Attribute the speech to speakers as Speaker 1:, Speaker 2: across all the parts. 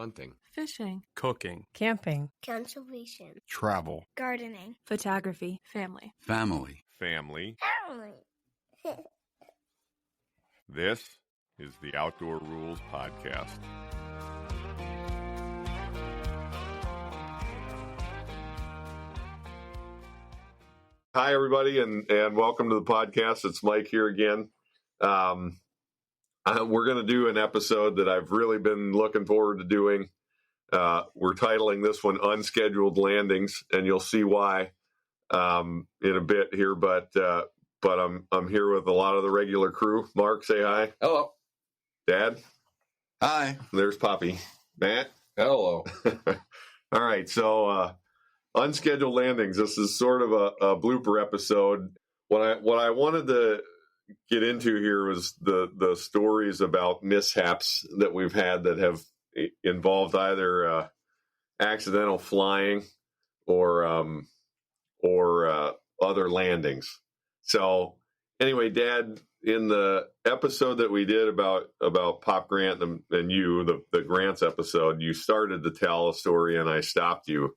Speaker 1: hunting,
Speaker 2: fishing,
Speaker 3: cooking,
Speaker 4: camping,
Speaker 5: conservation,
Speaker 1: travel,
Speaker 5: gardening,
Speaker 2: photography, family.
Speaker 6: Family.
Speaker 7: Family.
Speaker 5: This
Speaker 7: is the Outdoor Rules Podcast. Hi, everybody, and welcome to the podcast. It's Mike here again. We're going to do an episode that I've really been looking forward to doing. We're titling this one Unscheduled Landings, and you'll see why in a bit here. But I'm here with a lot of the regular crew. Mark, say hi.
Speaker 1: Hello.
Speaker 7: Dad.
Speaker 6: Hi.
Speaker 7: There's Poppy. Matt.
Speaker 1: Hello.
Speaker 7: All right, so Unscheduled Landings. This is sort of a blooper episode. What I wanted to get into here was the stories about mishaps that we've had that have involved either accidental flying or other landings. So anyway, Dad, in the episode that we did about Pop Grant and you, the Grants episode, you started to tell a story and I stopped you.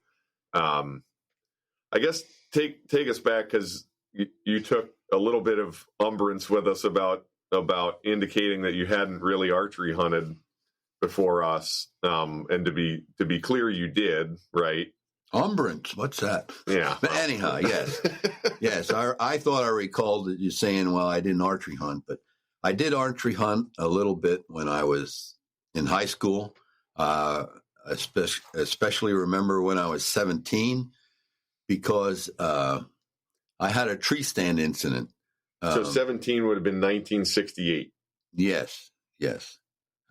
Speaker 7: I guess take us back, because you took a little bit of umbrance with us about indicating that you hadn't really archery hunted before us, and to be clear, you did, right?
Speaker 6: Umbrance, what's that?
Speaker 7: Yeah.
Speaker 6: But anyhow, yes. Yes, I thought I recalled that you saying, well, I didn't archery hunt, but I did archery hunt a little bit when I was in high school. Especially remember when I was 17, because I had a tree stand incident.
Speaker 7: So 17 would have been 1968.
Speaker 6: Yes.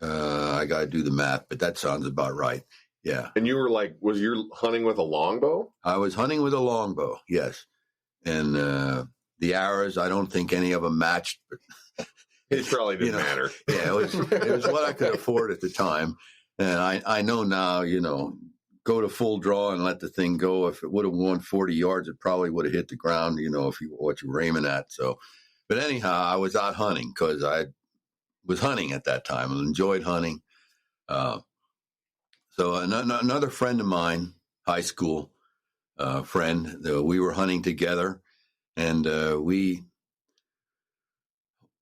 Speaker 6: I got to do the math, but that sounds about right. Yeah.
Speaker 7: And you were like, was you hunting with a longbow?
Speaker 6: I was hunting with a longbow, yes. And the arrows, I don't think any of them matched. But
Speaker 7: it probably didn't matter.
Speaker 6: Yeah, it was what I could afford at the time. And I know now, go to full draw and let the thing go. If it would have gone 40 yards, it probably would have hit the ground, what you were aiming at. So, but anyhow, I was out hunting because I was hunting at that time and enjoyed hunting. So another friend of mine, high school friend, we were hunting together, and we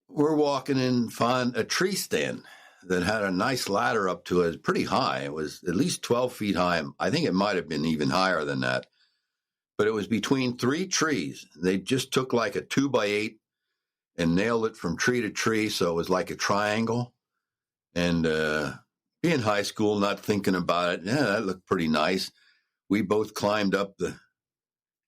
Speaker 6: were walking and found a tree stand that had a nice ladder up to it, pretty high. It was at least 12 feet high. I think it might have been even higher than that. But it was between three trees. They just took like a 2x8 and nailed it from tree to tree, so it was like a triangle. And being high school, not thinking about it, that looked pretty nice. We both climbed up the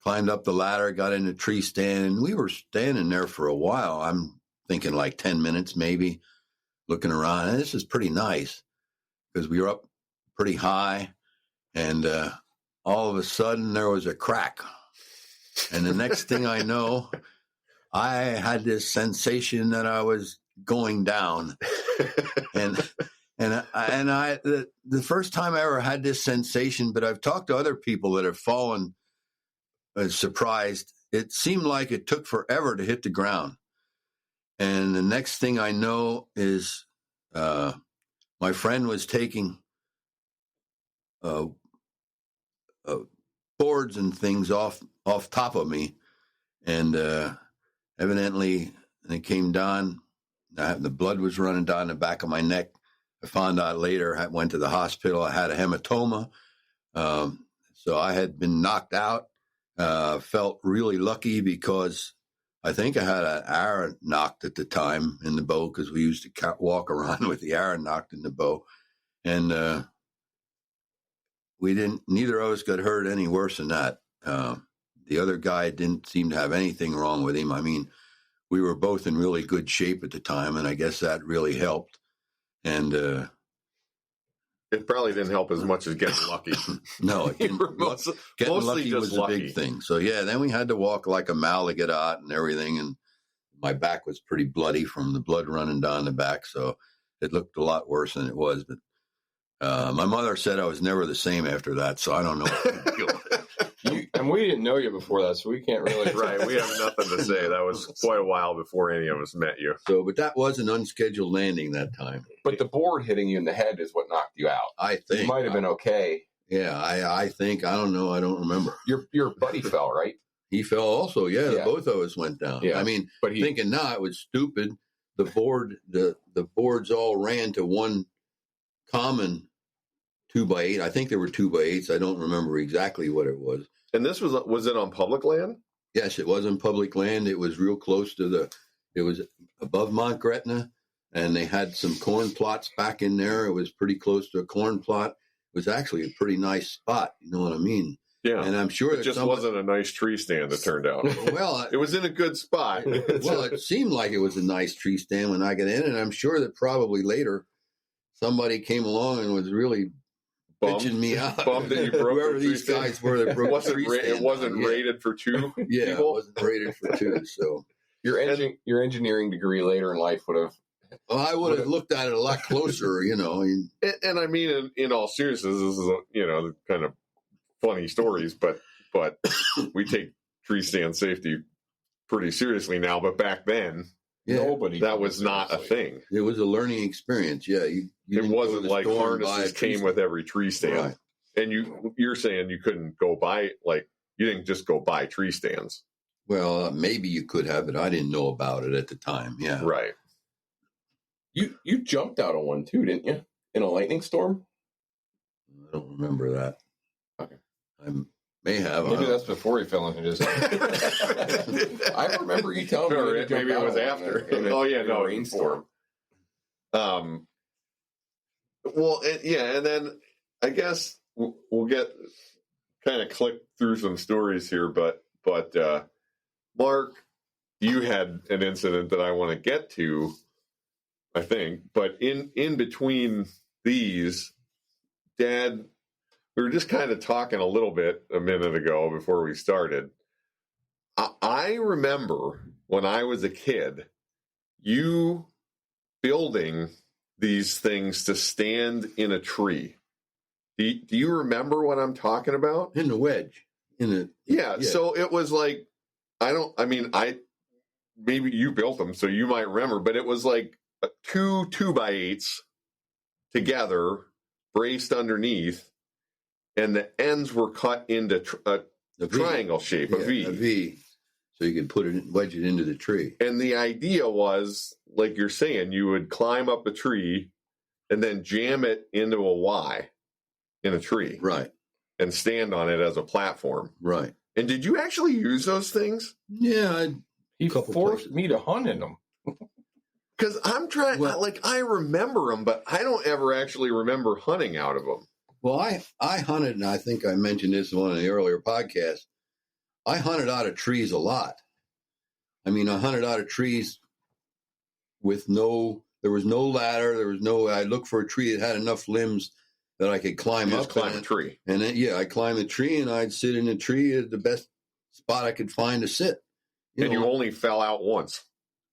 Speaker 6: ladder, got in the tree stand, and we were standing there for a while. I'm thinking like 10 minutes maybe, looking around. And this is pretty nice because we were up pretty high, and all of a sudden there was a crack. And the next thing I know, I had this sensation that I was going down. And the first time I ever had this sensation, but I've talked to other people that have fallen surprised. It seemed like it took forever to hit the ground. And the next thing I know is my friend was taking boards and things off top of me, and evidently it came down. The blood was running down the back of my neck. I found out later. I went to the hospital. I had a hematoma, so I had been knocked out. Felt really lucky because I think I had an arrow knocked at the time in the bow, because we used to walk around with the arrow knocked in the bow. And neither of us got hurt any worse than that. The other guy didn't seem to have anything wrong with him. I mean, we were both in really good shape at the time, and I guess that really helped. And
Speaker 7: it probably didn't help as much as getting lucky.
Speaker 6: No, it didn't. Getting lucky was the big thing. So, yeah, then we had to walk like a mile to get out and everything. And my back was pretty bloody from the blood running down the back. So it looked a lot worse than it was. But my mother said I was never the same after that. So I don't know what to deal with.
Speaker 1: And we didn't know you before that, so we can't really.
Speaker 7: Right, we have nothing to say. That was quite a while before any of us met you.
Speaker 6: So, but that was an unscheduled landing that time.
Speaker 1: But the board hitting you in the head is what knocked you out.
Speaker 6: I think
Speaker 1: You might have been okay.
Speaker 6: Yeah, I think, I don't know, I don't remember.
Speaker 1: Your buddy fell, right?
Speaker 6: He fell also. Yeah,
Speaker 1: Yeah.
Speaker 6: both of us went down.
Speaker 1: Yeah.
Speaker 6: I mean,
Speaker 1: But he,
Speaker 6: thinking now it was stupid. The boards all ran to one common 2x8. I think there were 2x8s. I don't remember exactly what it was.
Speaker 7: And this was it on public land?
Speaker 6: Yes, it was on public land. It was real close to it was above Mount Gretna, and they had some corn plots back in there. It was pretty close to a corn plot. It was actually a pretty nice spot. You know what I mean?
Speaker 7: Yeah.
Speaker 6: And I'm sure
Speaker 7: It just wasn't a nice tree stand, it turned out.
Speaker 6: Well,
Speaker 7: It was in a good spot.
Speaker 6: well, it seemed like it was a nice tree stand when I got in, and I'm sure that probably later somebody came along and was really bitching me out.
Speaker 7: Bummed that you broke
Speaker 6: whoever
Speaker 7: the
Speaker 6: these
Speaker 7: tree
Speaker 6: guys were that broke the tree stand.
Speaker 7: It wasn't
Speaker 6: Yeah.
Speaker 7: rated for two
Speaker 6: Yeah, it
Speaker 7: people.
Speaker 6: wasn't rated for two. So
Speaker 1: your engineering degree later in life would have.
Speaker 6: well, I would have looked at it a lot closer, you know.
Speaker 7: And I mean, in all seriousness, this is the kind of funny stories, but we take tree stand safety pretty seriously now. But back then,
Speaker 6: Yeah,
Speaker 1: Nobody.
Speaker 7: that
Speaker 1: took it
Speaker 7: was not a
Speaker 1: seriously.
Speaker 7: thing.
Speaker 6: it was a learning experience. Yeah, you
Speaker 7: It
Speaker 6: didn't go
Speaker 7: wasn't
Speaker 6: to the
Speaker 7: like
Speaker 6: store and buy a
Speaker 7: harnesses
Speaker 6: tree
Speaker 7: came
Speaker 6: stand.
Speaker 7: with every tree stand.
Speaker 6: Right.
Speaker 7: And you're saying you couldn't go buy, like, you didn't just go buy tree stands.
Speaker 6: Well, maybe you could have it. I didn't know about it at the time. Yeah.
Speaker 7: Right.
Speaker 1: You jumped out of one too, didn't you? In a lightning storm?
Speaker 6: I don't remember that.
Speaker 1: Okay.
Speaker 6: I may have.
Speaker 1: Maybe that's before he fell into his. I remember you telling me.
Speaker 7: Or
Speaker 1: you
Speaker 7: maybe it was after. Oh, yeah, no,
Speaker 1: rainstorm.
Speaker 7: Well, and then I guess we'll get kind of click through some stories here, but Mark, you had an incident that I want to get to, I think, but in between these, Dad, we were just kind of talking a little bit a minute ago before we started. I remember when I was a kid, you building these things to stand in a tree. Do you remember what I'm talking about?
Speaker 6: In the wedge.
Speaker 7: Yeah. So it was like, maybe you built them, so you might remember, but it was like two 2x8s together, braced underneath, and the ends were cut into a triangle shape, a V.
Speaker 6: A V. So you could wedge it into the tree.
Speaker 7: And the idea was, like you're saying, you would climb up a tree and then jam it into a Y in a tree.
Speaker 6: Right.
Speaker 7: And stand on it as a platform.
Speaker 6: Right.
Speaker 7: And did you actually use those things?
Speaker 6: Yeah.
Speaker 1: He
Speaker 6: Couple
Speaker 1: forced
Speaker 6: places.
Speaker 1: me to hunt in them.
Speaker 7: Because I'm trying, I remember them, but I don't ever actually remember hunting out of them.
Speaker 6: Well, I hunted, and I think I mentioned this in one of the earlier podcasts. I hunted out of trees a lot. I mean, I hunted out of trees with there was no ladder. I looked for a tree that had enough limbs that I could climb
Speaker 7: You
Speaker 6: up.
Speaker 7: just climb a tree.
Speaker 6: And then, I climbed the tree, and I'd sit in the tree at the best spot I could find to sit.
Speaker 7: You only fell out once.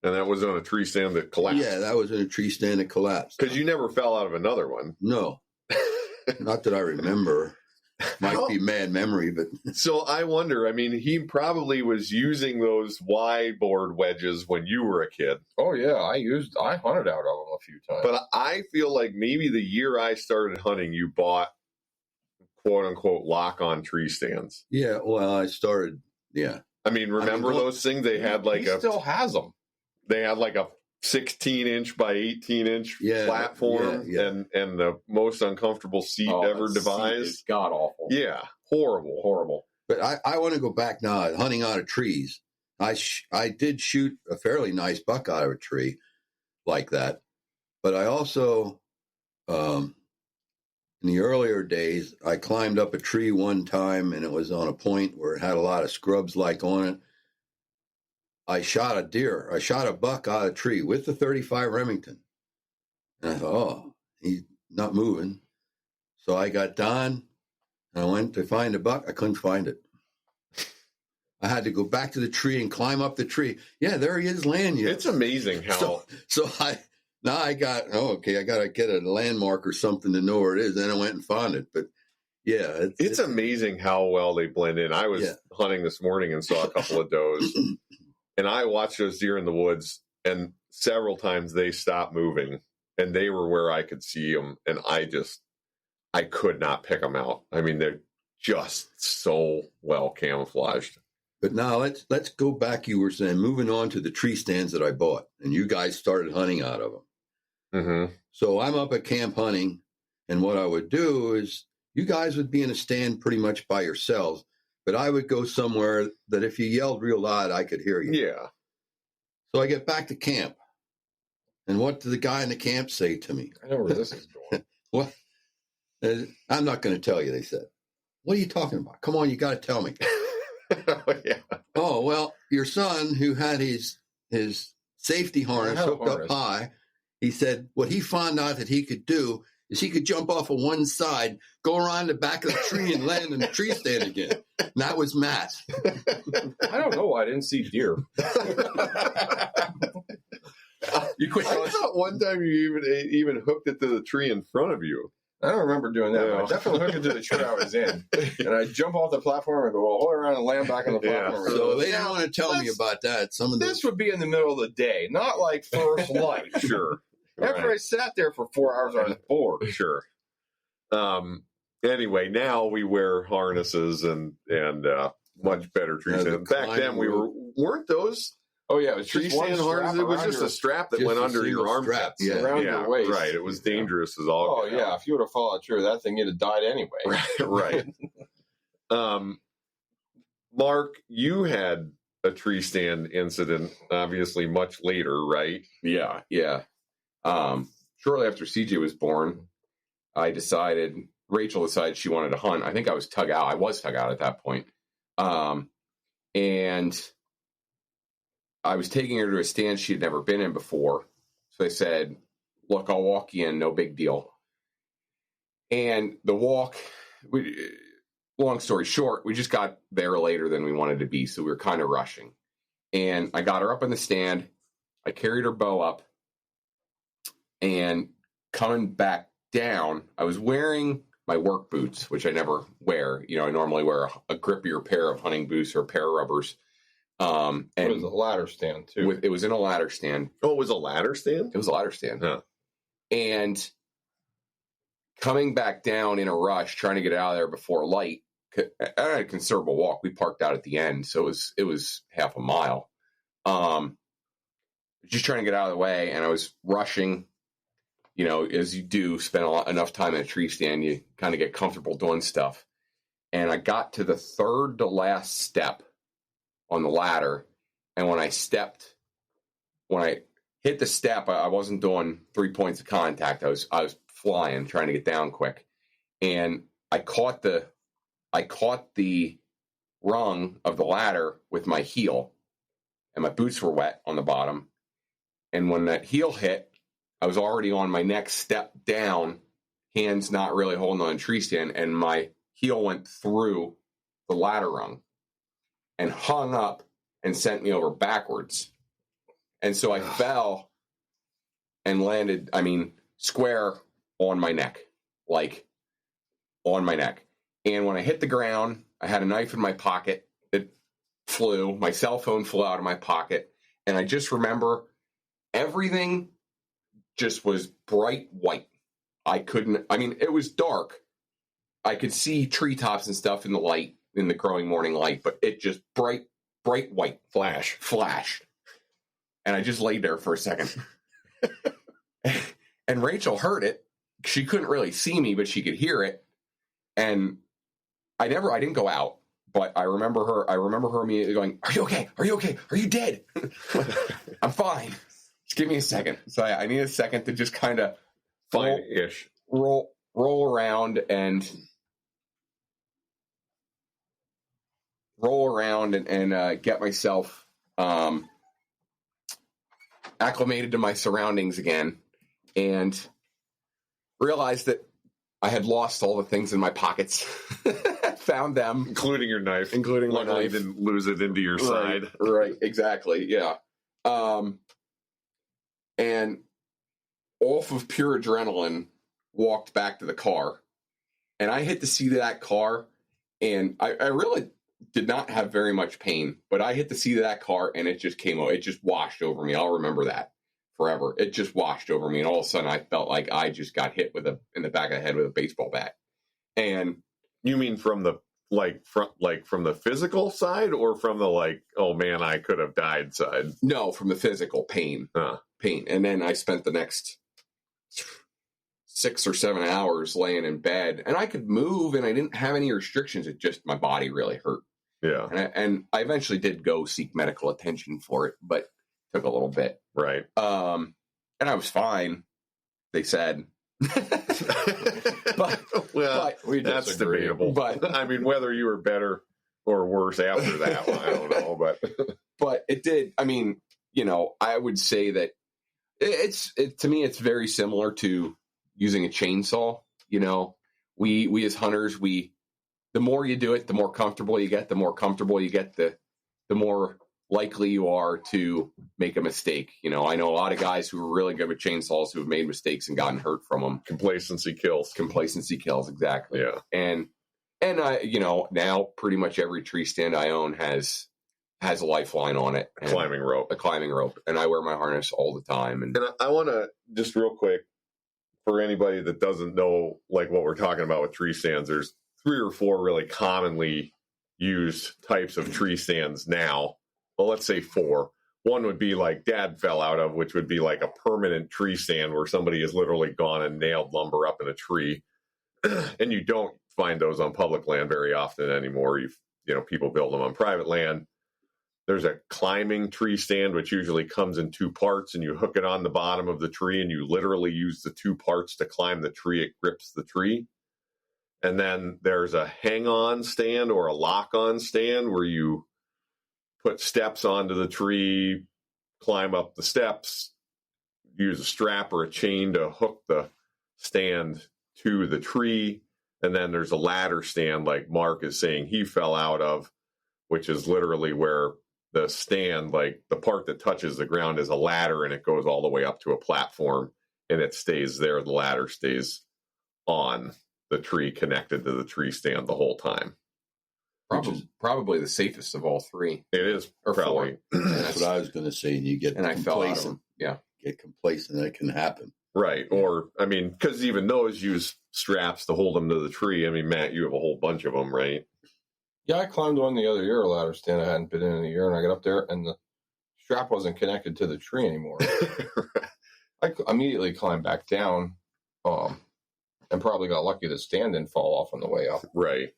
Speaker 7: And that was on a tree stand that collapsed.
Speaker 6: Yeah, that was in a tree stand that collapsed.
Speaker 7: Because you never fell out of another one.
Speaker 6: No. Not that I remember. Might be bad memory, but
Speaker 7: So I wonder, I mean, he probably was using those Y board wedges when you were a kid.
Speaker 1: Oh yeah, I hunted out of them a few times.
Speaker 7: But I feel like maybe the year I started hunting, you bought quote unquote lock-on tree stands.
Speaker 6: yeah, well, I started, yeah.
Speaker 7: I mean, remember those things? They had like
Speaker 1: he still has them.
Speaker 7: They had like a 16-inch by 18-inch platform
Speaker 6: yeah.
Speaker 7: And the most uncomfortable seat ever devised.
Speaker 1: It's god awful.
Speaker 7: Yeah, horrible.
Speaker 6: But I want to go back now, hunting out of trees. I did shoot a fairly nice buck out of a tree like that. But I also, in the earlier days, I climbed up a tree one time, and it was on a point where it had a lot of scrubs like on it. I shot a buck out of a tree with the 35 Remington. And I thought, he's not moving. So I got down, and I went to find a buck. I couldn't find it. I had to go back to the tree and climb up the tree. Yeah, there he is, laying you.
Speaker 7: It's amazing how...
Speaker 6: So I got to get a landmark or something to know where it is. Then I went and found it. But Yeah,
Speaker 7: It's amazing how well they blend in. I was hunting this morning and saw a couple of does, and I watched those deer in the woods, and several times they stopped moving, and they were where I could see them, and I could not pick them out. I mean, they're just so well camouflaged.
Speaker 6: But now let's go back. You were saying moving on to the tree stands that I bought, and you guys started hunting out of them.
Speaker 7: Mm-hmm.
Speaker 6: So I'm up at camp hunting, and what I would do is you guys would be in a stand pretty much by yourselves, but I would go somewhere that if you yelled real loud, I could hear you.
Speaker 7: Yeah.
Speaker 6: So I get back to camp, and what did the guy in the camp say to me?
Speaker 1: I know where this is going.
Speaker 6: What? I'm not going to tell you, they said. What are you talking about? Come on, you got to tell me.
Speaker 7: Yeah.
Speaker 6: Oh, well, your son, who had his safety harness hooked up high, he said what he found out that he could do is he could jump off of one side, go around the back of the tree, and land in the tree stand again. And that was Matt.
Speaker 1: I don't know why I didn't see deer. You quit.
Speaker 7: I thought one time you even hooked it to the tree in front of you.
Speaker 1: I don't remember doing that.
Speaker 7: Yeah.
Speaker 1: But I definitely hooked it to the tree I was in, and I jump off the platform and go all the way around and land back on the platform.
Speaker 6: So they didn't want to tell me about that.
Speaker 1: This would be in the middle of the day, not like first light.
Speaker 7: Sure.
Speaker 1: After I sat there for 4 hours, I was bored.
Speaker 7: Sure. Anyway, now we wear harnesses and much better tree stands. Back then weren't those
Speaker 1: Oh yeah, it was
Speaker 7: tree
Speaker 1: just one
Speaker 7: stand
Speaker 1: strap
Speaker 7: harnesses? It was
Speaker 1: around
Speaker 7: just a strap that
Speaker 6: just
Speaker 7: went
Speaker 6: a
Speaker 7: under your
Speaker 6: single
Speaker 7: arm.
Speaker 6: strap, yeah.
Speaker 1: around your waist.
Speaker 7: Right. It was dangerous as all.
Speaker 1: Oh yeah, if you would have followed through that thing, you'd have died anyway.
Speaker 7: Right. Mark, you had a tree stand incident, obviously much later, right?
Speaker 1: Yeah. Shortly after CJ was born, Rachel decided she wanted to hunt. I think I was tug out. I was tug out at that point. And I was taking her to a stand she had never been in before. So I said, look, I'll walk you in, no big deal. And the walk, long story short, we just got there later than we wanted to be. So we were kind of rushing. And I got her up in the stand. I carried her bow up. And coming back down, I was wearing my work boots, which I never wear. You know, I normally wear a grippier pair of hunting boots or a pair of rubbers. And
Speaker 2: it was a ladder stand, too.
Speaker 1: It was in a ladder stand.
Speaker 7: Oh, it was a ladder stand?
Speaker 1: It was a ladder stand.
Speaker 7: Huh.
Speaker 1: And coming back down in a rush, trying to get out of there before light, I had a considerable walk. We parked out at the end, so it was half a mile. Just trying to get out of the way, and I was rushing. You know, as you do, spend enough time in a tree stand, you kind of get comfortable doing stuff. And I got to the third to last step on the ladder, and when I hit the step, I wasn't doing 3 points of contact. I was flying, trying to get down quick, and I caught the rung of the ladder with my heel, and my boots were wet on the bottom. And when that heel hit, I was already on my next step down, hands not really holding on the tree stand, and my heel went through the ladder rung and hung up and sent me over backwards. And so I fell and landed, square on my neck, like on my neck. And when I hit the ground, I had a knife in my pocket. It flew. My cell phone flew out of my pocket. And I just remember everything just was bright white. It was dark. I could see treetops and stuff in the light, in the growing morning light, but it just bright white. Flash. And I just laid there for a second. And Rachel heard it. She couldn't really see me, but she could hear it. And I didn't go out, but I remember her immediately going, "Are you okay? Are you okay? Are you dead?" I'm fine. Just give me a second. So I need a second to just kind of
Speaker 7: fine-ish
Speaker 1: roll around and get myself acclimated to my surroundings again, and realized that I had lost all the things in my pockets. Found them,
Speaker 7: including your knife.
Speaker 1: Including my knife.
Speaker 7: You didn't lose it into your side.
Speaker 1: Right. Exactly. Yeah. And off of pure adrenaline, walked back to the car. And I hit the seat of that car, and I really did not have very much pain, but I hit the seat of that car, and it just came over. It just washed over me. I'll remember that forever. It just washed over me, and all of a sudden I felt like I just got hit in the back of the head with a baseball bat. And
Speaker 7: you mean from the from the physical side, or from the like, oh man, I could have died side?
Speaker 1: No, from the physical pain. Pain. And then I spent the next 6 or 7 hours laying in bed, and I could move, and I didn't have any restrictions. It just, my body really hurt.
Speaker 7: Yeah.
Speaker 1: And I eventually did go seek medical attention for it, but it took a little bit.
Speaker 7: Right.
Speaker 1: And I was fine, they said. but
Speaker 7: we that's debatable. But I mean, whether you were better or worse after that, well, I don't know.
Speaker 1: But it did. I mean, I would say that to me, it's very similar to using a chainsaw. We as hunters, the more you do it, the more comfortable you get. The more comfortable you get, the more likely you are to make a mistake. I know a lot of guys who are really good with chainsaws who have made mistakes and gotten hurt from them.
Speaker 7: Complacency kills.
Speaker 1: Exactly.
Speaker 7: Yeah.
Speaker 1: And now pretty much every tree stand I own has a lifeline on it.
Speaker 7: A climbing rope.
Speaker 1: And I wear my harness all the time. And
Speaker 7: I want to just real quick, for anybody that doesn't know, like what we're talking about with tree stands, there's 3 or 4 really commonly used types of tree stands now. Well, let's say 4. One would be like Dad fell out of, which would be like a permanent tree stand where somebody has literally gone and nailed lumber up in a tree. And you don't find those on public land very often anymore. People build them on private land. There's a climbing tree stand, which usually comes in 2 parts, and you hook it on the bottom of the tree, and you literally use the 2 parts to climb the tree. It grips the tree. And then there's a hang-on stand or a lock-on stand where you put steps onto the tree, climb up the steps, use a strap or a chain to hook the stand to the tree. And then there's a ladder stand, like Mark is saying he fell out of, which is literally where the stand, like the part that touches the ground, is a ladder, and it goes all the way up to a platform, and it stays there. The ladder stays on the tree, connected to the tree stand the whole time.
Speaker 1: Probably the safest of all 3.
Speaker 7: It is,
Speaker 1: or
Speaker 7: probably.
Speaker 1: 4.
Speaker 6: That's what I was going to say. You get
Speaker 1: I fell out of them. Yeah.
Speaker 6: Get complacent, that can happen.
Speaker 7: Right. Or, I mean, because even those use straps to hold them to the tree. I mean, Matt, you have a whole bunch of them, right?
Speaker 2: Yeah, I climbed one the other year, a ladder stand I hadn't been in a year, and I got up there, and the strap wasn't connected to the tree anymore. I immediately climbed back down, and probably got lucky the stand didn't fall off on the way up.
Speaker 7: Right.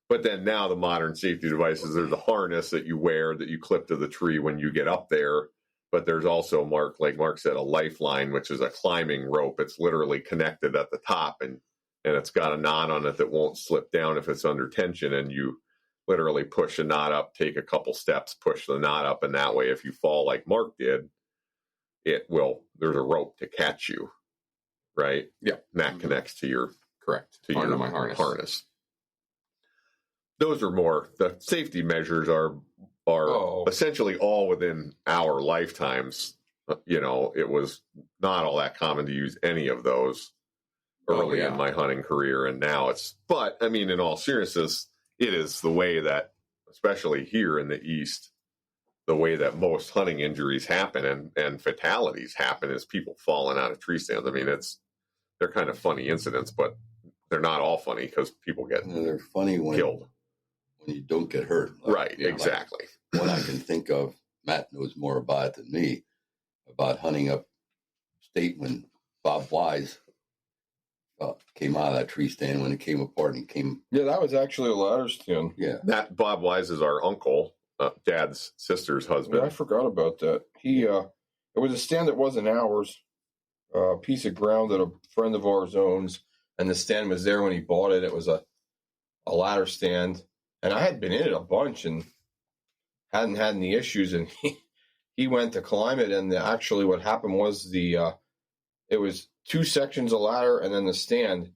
Speaker 7: But then now the modern safety devices, there's a harness that you wear that you clip to the tree when you get up there. But there's also, like Mark said, a lifeline, which is a climbing rope. It's literally connected at the top, and it's got a knot on it that won't slip down if it's under tension. And you literally push a knot up, take a couple steps, push the knot up. And that way, if you fall like Mark did, there's a rope to catch you. Right?
Speaker 1: Yeah.
Speaker 7: And that connects to your,
Speaker 1: correct.
Speaker 7: To your
Speaker 1: my harness.
Speaker 7: Those are more, the safety measures are essentially all within our lifetimes. It was not all that common to use any of those early in my hunting career, and now but I mean, in all seriousness, it is the way that, especially here in the East, the way that most hunting injuries happen and fatalities happen is people falling out of tree stands. I mean, they're kind of funny incidents, but they're not all funny because people get
Speaker 6: they're funny
Speaker 7: killed
Speaker 6: when you don't get hurt.
Speaker 7: Right, exactly.
Speaker 6: Like one I can think of, Matt knows more about it than me, about hunting up state when Bob Wise came out of that tree stand when it came apart and came.
Speaker 2: Yeah, that was actually a ladder stand.
Speaker 6: Yeah.
Speaker 7: That Bob Wise is our uncle, Dad's sister's husband.
Speaker 2: Yeah, I forgot about that. It was a stand that wasn't ours, a piece of ground that a friend of ours owns, and the stand was there when he bought it. It was a ladder stand, and I had been in it a bunch and hadn't had any issues, and he went to climb it, and actually what happened was it was 2 sections of ladder and then the stand.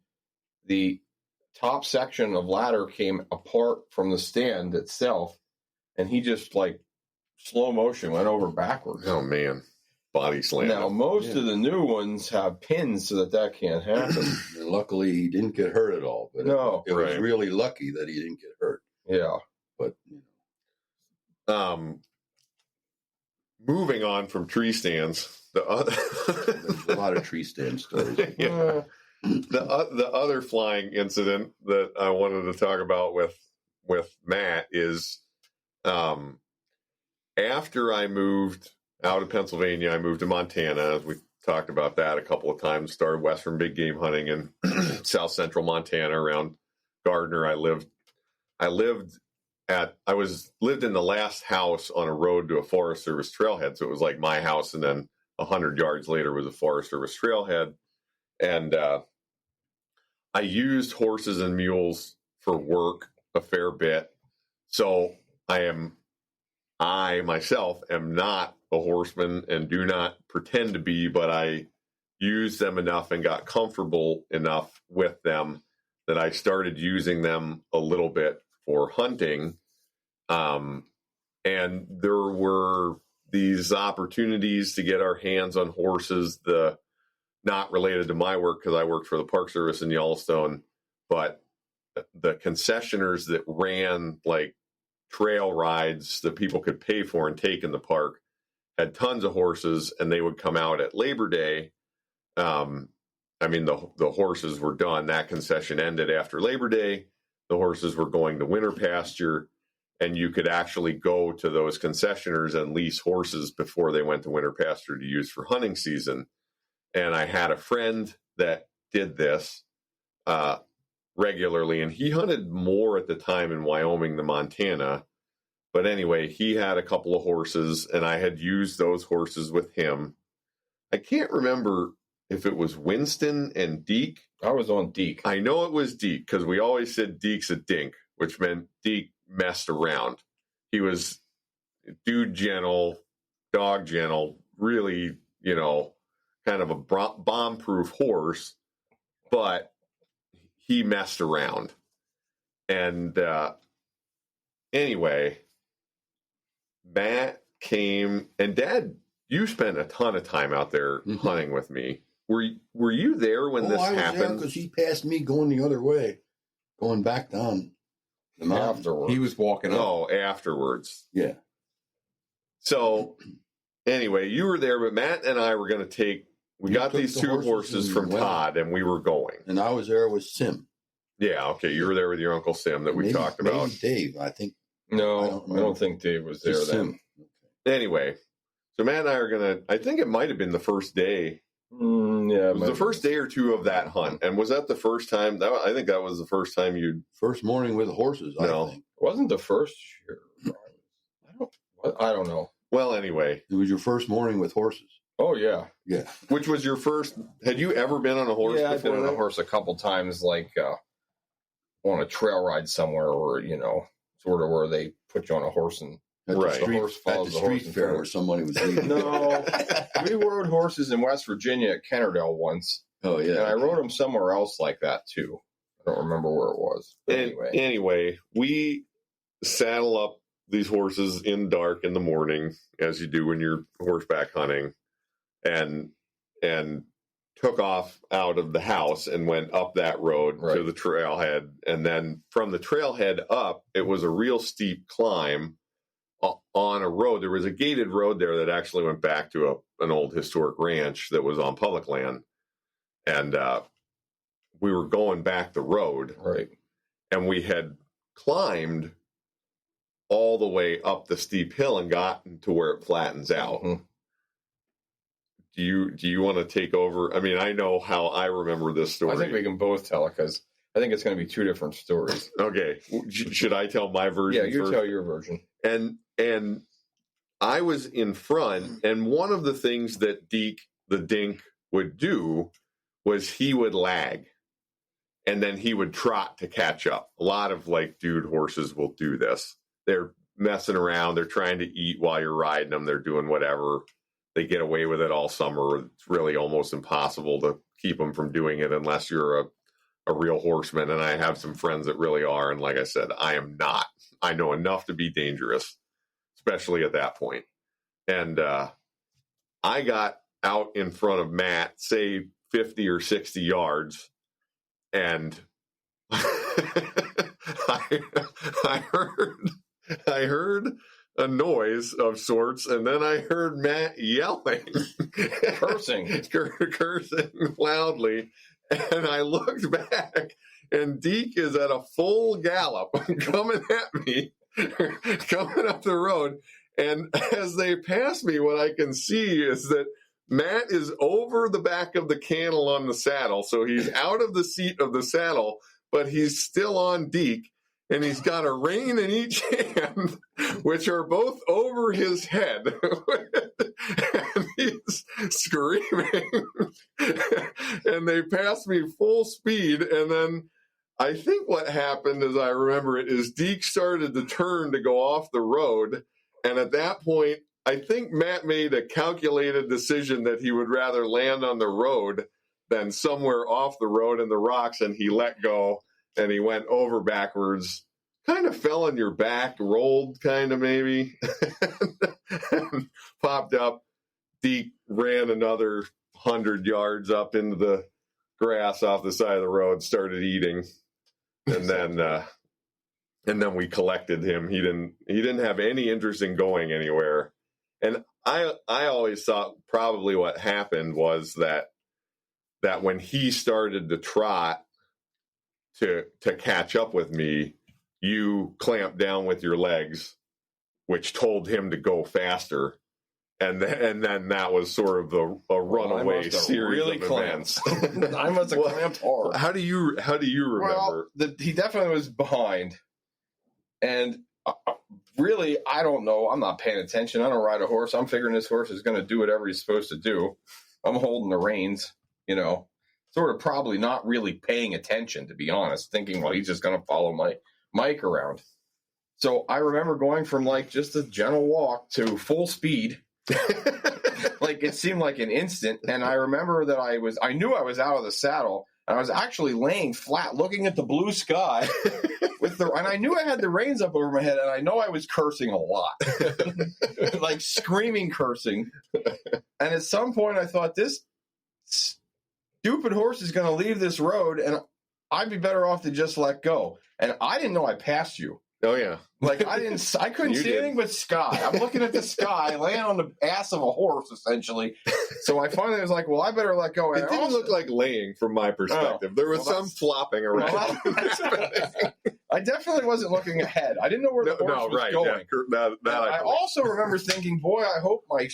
Speaker 2: The top section of ladder came apart from the stand itself, and he just, like, slow motion went over backwards.
Speaker 7: Oh, man. body slam.
Speaker 2: Now, most of the new ones have pins so that can't happen.
Speaker 6: And luckily, he didn't get hurt at all. But
Speaker 2: No.
Speaker 6: it was
Speaker 7: Right.
Speaker 6: really lucky that he didn't get hurt.
Speaker 2: Yeah.
Speaker 6: But
Speaker 7: Moving on from tree stands,
Speaker 6: there's a lot of tree stand stories.
Speaker 7: Yeah. The other flying incident that I wanted to talk about with Matt is after I moved out of Pennsylvania, I moved to Montana. As we talked about that a couple of times. Started western big game hunting in south central Montana around Gardner. I lived in the last house on a road to a Forest Service trailhead. So it was like my house, and then 100 yards later was a Forest Service trailhead. And I used horses and mules for work a fair bit. So I myself am not a horseman and do not pretend to be, but I used them enough and got comfortable enough with them that I started using them a little bit for hunting. And there were these opportunities to get our hands on horses, not related to my work because I worked for the Park Service in Yellowstone, but the concessioners that ran like trail rides that people could pay for and take in the park had tons of horses, and they would come out at Labor Day. The horses were done. That concession ended after Labor Day. The horses were going to winter pasture, and you could actually go to those concessioners and lease horses before they went to winter pasture to use for hunting season. And I had a friend that did this regularly, and he hunted more at the time in Wyoming than Montana. But anyway, he had a couple of horses, and I had used those horses with him. I can't remember if it was Winston and Deke.
Speaker 2: I was on Deke.
Speaker 7: I know it was Deke because we always said Deke's a dink, which meant Deke messed around. He was dude gentle, dog gentle, really, kind of a bomb-proof horse, but he messed around. And anyway, Matt came, and Dad, you spent a ton of time out there hunting with me. Were you there when this
Speaker 6: I was
Speaker 7: happened?
Speaker 6: because he passed me going the other way, going back down the mountain.
Speaker 2: Afterwards.
Speaker 1: He was walking up.
Speaker 7: Oh, afterwards.
Speaker 6: Yeah.
Speaker 7: So anyway, you were there, but Matt and I were going to take. We
Speaker 6: You
Speaker 7: got
Speaker 6: took
Speaker 7: these
Speaker 6: the
Speaker 7: two
Speaker 6: horses
Speaker 7: horses
Speaker 6: and
Speaker 7: from
Speaker 6: went.
Speaker 7: Todd, and we were going.
Speaker 6: And I was there with Sim.
Speaker 7: Yeah, okay. You were there with your Uncle Sim that we
Speaker 6: Maybe-
Speaker 7: talked about.
Speaker 6: Maybe Dave, I think.
Speaker 2: No, I don't think Dave was there
Speaker 6: Just
Speaker 2: then.
Speaker 6: Sim.
Speaker 7: Anyway, so Matt and I are going to. I think it might have been the first day.
Speaker 2: Yeah,
Speaker 7: It was the first day or two of that hunt. And was that the first time? I think that was the first time you'd.
Speaker 6: First morning with horses,
Speaker 7: No.
Speaker 6: I think.
Speaker 2: It wasn't the first year. I don't know.
Speaker 7: Well, anyway,
Speaker 6: It was your first morning with horses.
Speaker 2: Oh yeah,
Speaker 6: Yeah.
Speaker 7: which was your first? Had you ever been on a horse
Speaker 2: yeah. I've
Speaker 7: before?
Speaker 2: been on a
Speaker 7: that?
Speaker 2: horse a couple times, like on a trail ride somewhere, or sort of where they put you on a horse and
Speaker 6: At
Speaker 7: Right.
Speaker 6: the
Speaker 2: the
Speaker 6: street,
Speaker 2: horse
Speaker 6: at
Speaker 2: follows
Speaker 6: the
Speaker 2: the
Speaker 6: street
Speaker 2: horse in
Speaker 6: fair
Speaker 2: front.
Speaker 6: where somebody was leaving.
Speaker 2: No, we rode horses in West Virginia at Kennerdale once,
Speaker 6: Oh, yeah.
Speaker 2: and I rode them somewhere else like that too. I don't remember where it was. But
Speaker 7: Anyway, we saddle up these horses in dark in the morning, as you do when you're horseback hunting, and took off out of the house and went up that road to
Speaker 2: Right.
Speaker 7: the trailhead. And then from the trailhead up, it was a real steep climb on a road. There was a gated road there that actually went back to an old historic ranch that was on public land. And we were going back the road,
Speaker 2: Right.
Speaker 7: and we had climbed all the way up the steep hill and gotten to where it flattens out.
Speaker 2: Mhm.
Speaker 7: Do you want to take over? I mean, I know how I remember this story.
Speaker 2: I think we can both tell it because I think it's going to be two different stories.
Speaker 7: Okay, should I tell my version?
Speaker 2: Yeah, you
Speaker 7: first?
Speaker 2: tell your version.
Speaker 7: And I was in front, and one of the things that Deke the Dink would do was he would lag, and then he would trot to catch up. A lot of dude horses will do this. They're messing around. They're trying to eat while you're riding them. They're doing whatever. They get away with it all summer. It's really almost impossible to keep them from doing it unless you're a real horseman. And I have some friends that really are. And like I said, I am not. I know enough to be dangerous, especially at that point. And I got out in front of Matt, say 50 or 60 yards, and I heard a noise of sorts, and then I heard Matt yelling,
Speaker 2: Cursing
Speaker 7: loudly, and I looked back, and Deke is at a full gallop coming at me, coming up the road. And as they pass me, what I can see is that Matt is over the back of the cantle on the saddle. So he's out of the seat of the saddle, but he's still on Deke. And he's got a rein in each hand, which are both over his head. And he's screaming. And they pass me full speed. And then I think what happened, as I remember it, is Deke started to turn to go off the road. And at that point, I think Matt made a calculated decision that he would rather land on the road than somewhere off the road in the rocks, and he let go, and he went over backwards, kind of fell on your back, rolled kind of maybe, and popped up. Deke ran another 100 yards up into the grass off the side of the road, started eating, and then we collected him. He didn't have any interest in going anywhere. And I always thought probably what happened was that when he started to trot to catch up with me, you clamped down with your legs, which told him to go faster. And then that was sort of a runaway series of events.
Speaker 2: I must have clamped hard.
Speaker 7: How do you remember?
Speaker 2: Well, he definitely was behind. And really, I don't know. I'm not paying attention. I don't ride a horse. I'm figuring this horse is going to do whatever he's supposed to do. I'm holding the reins, sort of probably not really paying attention, to be honest, thinking, well, he's just going to follow my Mike around. So I remember going from like just a gentle walk to full speed. Like it seemed like an instant. And I remember that I knew I was out of the saddle. And I was actually laying flat, looking at the blue sky, and I knew I had the reins up over my head, and I know I was cursing a lot, like screaming cursing. And at some point, I thought, this stupid horse is going to leave this road, and I'd be better off to just let go. And I didn't know I passed you.
Speaker 7: Oh yeah,
Speaker 2: like I couldn't see anything but sky. I'm looking at the sky, laying on the ass of a horse, essentially. So I finally was like, "Well, I better let go." And
Speaker 7: it didn't look like laying from my perspective. There was some flopping around.
Speaker 2: I definitely wasn't looking ahead. I didn't know where the horse was going.
Speaker 7: Yeah,
Speaker 2: I also remember thinking, "Boy, I hope my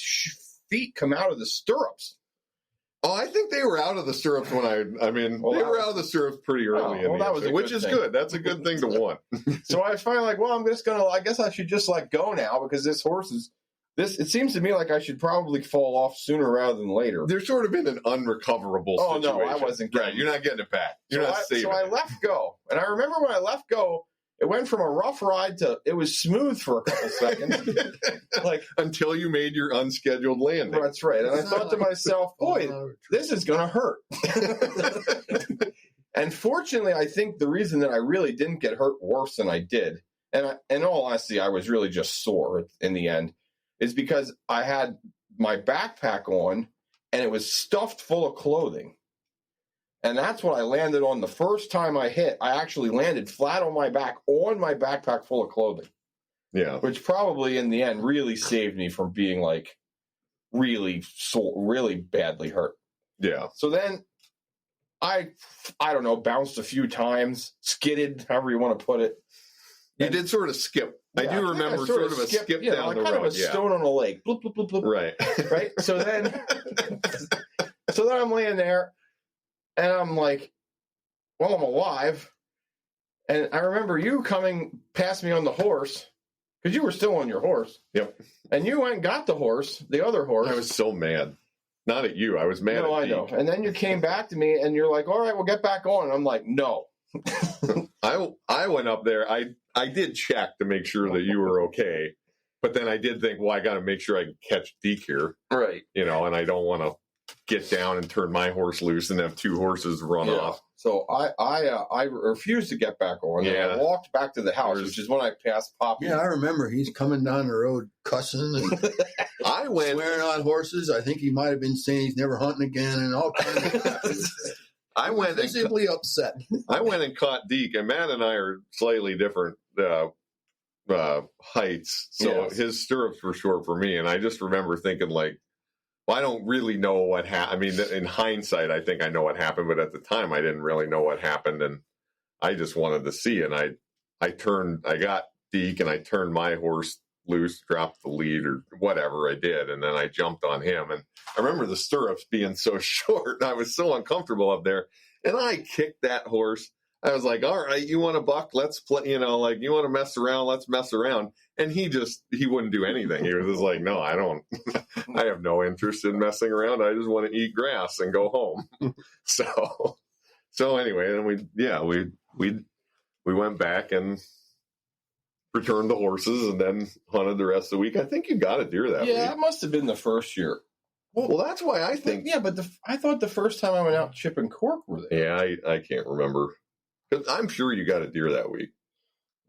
Speaker 2: feet come out of the stirrups."
Speaker 7: Oh, I think they were out of the stirrups when they were out of the stirrups pretty early in the episode, which is good. That's a good thing to want.
Speaker 2: So I was finally like, well, I guess I should just let go now because this horse it seems to me like I should probably fall off sooner rather than later.
Speaker 7: They're sort of in an unrecoverable situation.
Speaker 2: Oh, no, I wasn't getting
Speaker 7: right, you're not getting it back. You're not saving
Speaker 2: So I let go. And I remember when I let go, it went from a rough ride to it was smooth for a couple seconds. Like
Speaker 7: until you made your unscheduled landing.
Speaker 2: That's right. And I thought to myself, boy, this is going to hurt. And fortunately, I think the reason that I really didn't get hurt worse than I did, and in all honesty, I was really just sore in the end, is because I had my backpack on and it was stuffed full of clothing. And that's what I landed on the first time I hit. I actually landed flat on my back on my backpack full of clothing.
Speaker 7: Yeah.
Speaker 2: Which probably in the end really saved me from being like really badly hurt.
Speaker 7: Yeah.
Speaker 2: So then I don't know, bounced a few times, skidded, however you want to put it.
Speaker 7: You did sort of skip. I do remember sort of a skip down the road.
Speaker 2: Kind of a stone on a lake. Bloop, bloop, bloop, bloop.
Speaker 7: Right.
Speaker 2: Right. So then I'm laying there. And I'm like, well, I'm alive. And I remember you coming past me on the horse, because you were still on your horse.
Speaker 7: Yep.
Speaker 2: And you went and got the horse, the other horse.
Speaker 7: I was so mad. Not at you. I was mad at you.
Speaker 2: I know. And then you came back to me, and you're like, all right, we'll get back on. And I'm like, no.
Speaker 7: I went up there. I did check to make sure that you were okay. But then I did think, well, I got to make sure I can catch Deke here.
Speaker 2: Right.
Speaker 7: And I don't want to get down and turn my horse loose and have two horses run off.
Speaker 2: So I refused to get back on.
Speaker 7: Yeah.
Speaker 2: And I walked back to the house, which is when I passed Poppy.
Speaker 6: Yeah, I remember he's coming down the road cussing and
Speaker 7: I went.
Speaker 6: swearing on horses. I think he might have been saying he's never hunting again and all kinds of crap.
Speaker 7: I went
Speaker 6: visibly upset.
Speaker 7: I went and caught Deke, and Matt and I are slightly different heights, so
Speaker 2: Yes.
Speaker 7: his stirrups were short for me, and I just remember thinking like, well, I don't really know what happened. I mean, in hindsight, I think I know what happened, but at the time, I didn't really know what happened, and I just wanted to see. And I got Deke, and I turned my horse loose, dropped the lead or whatever I did, and then I jumped on him. And I remember the stirrups being so short, and I was so uncomfortable up there, and I kicked that horse. I was like, all right, you want to buck? Let's play, you want to mess around? Let's mess around. And he wouldn't do anything. He was just like, no, I don't, I have no interest in messing around. I just want to eat grass and go home. So anyway, and we went back and returned the horses and then hunted the rest of the week. I think you got a deer that week.
Speaker 2: Yeah, it must have been the first year.
Speaker 7: Well, that's why I think.
Speaker 2: Yeah, but I thought the first time I went out chipping cork were there.
Speaker 7: Yeah, I can't remember. 'Cause I'm sure you got a deer that week.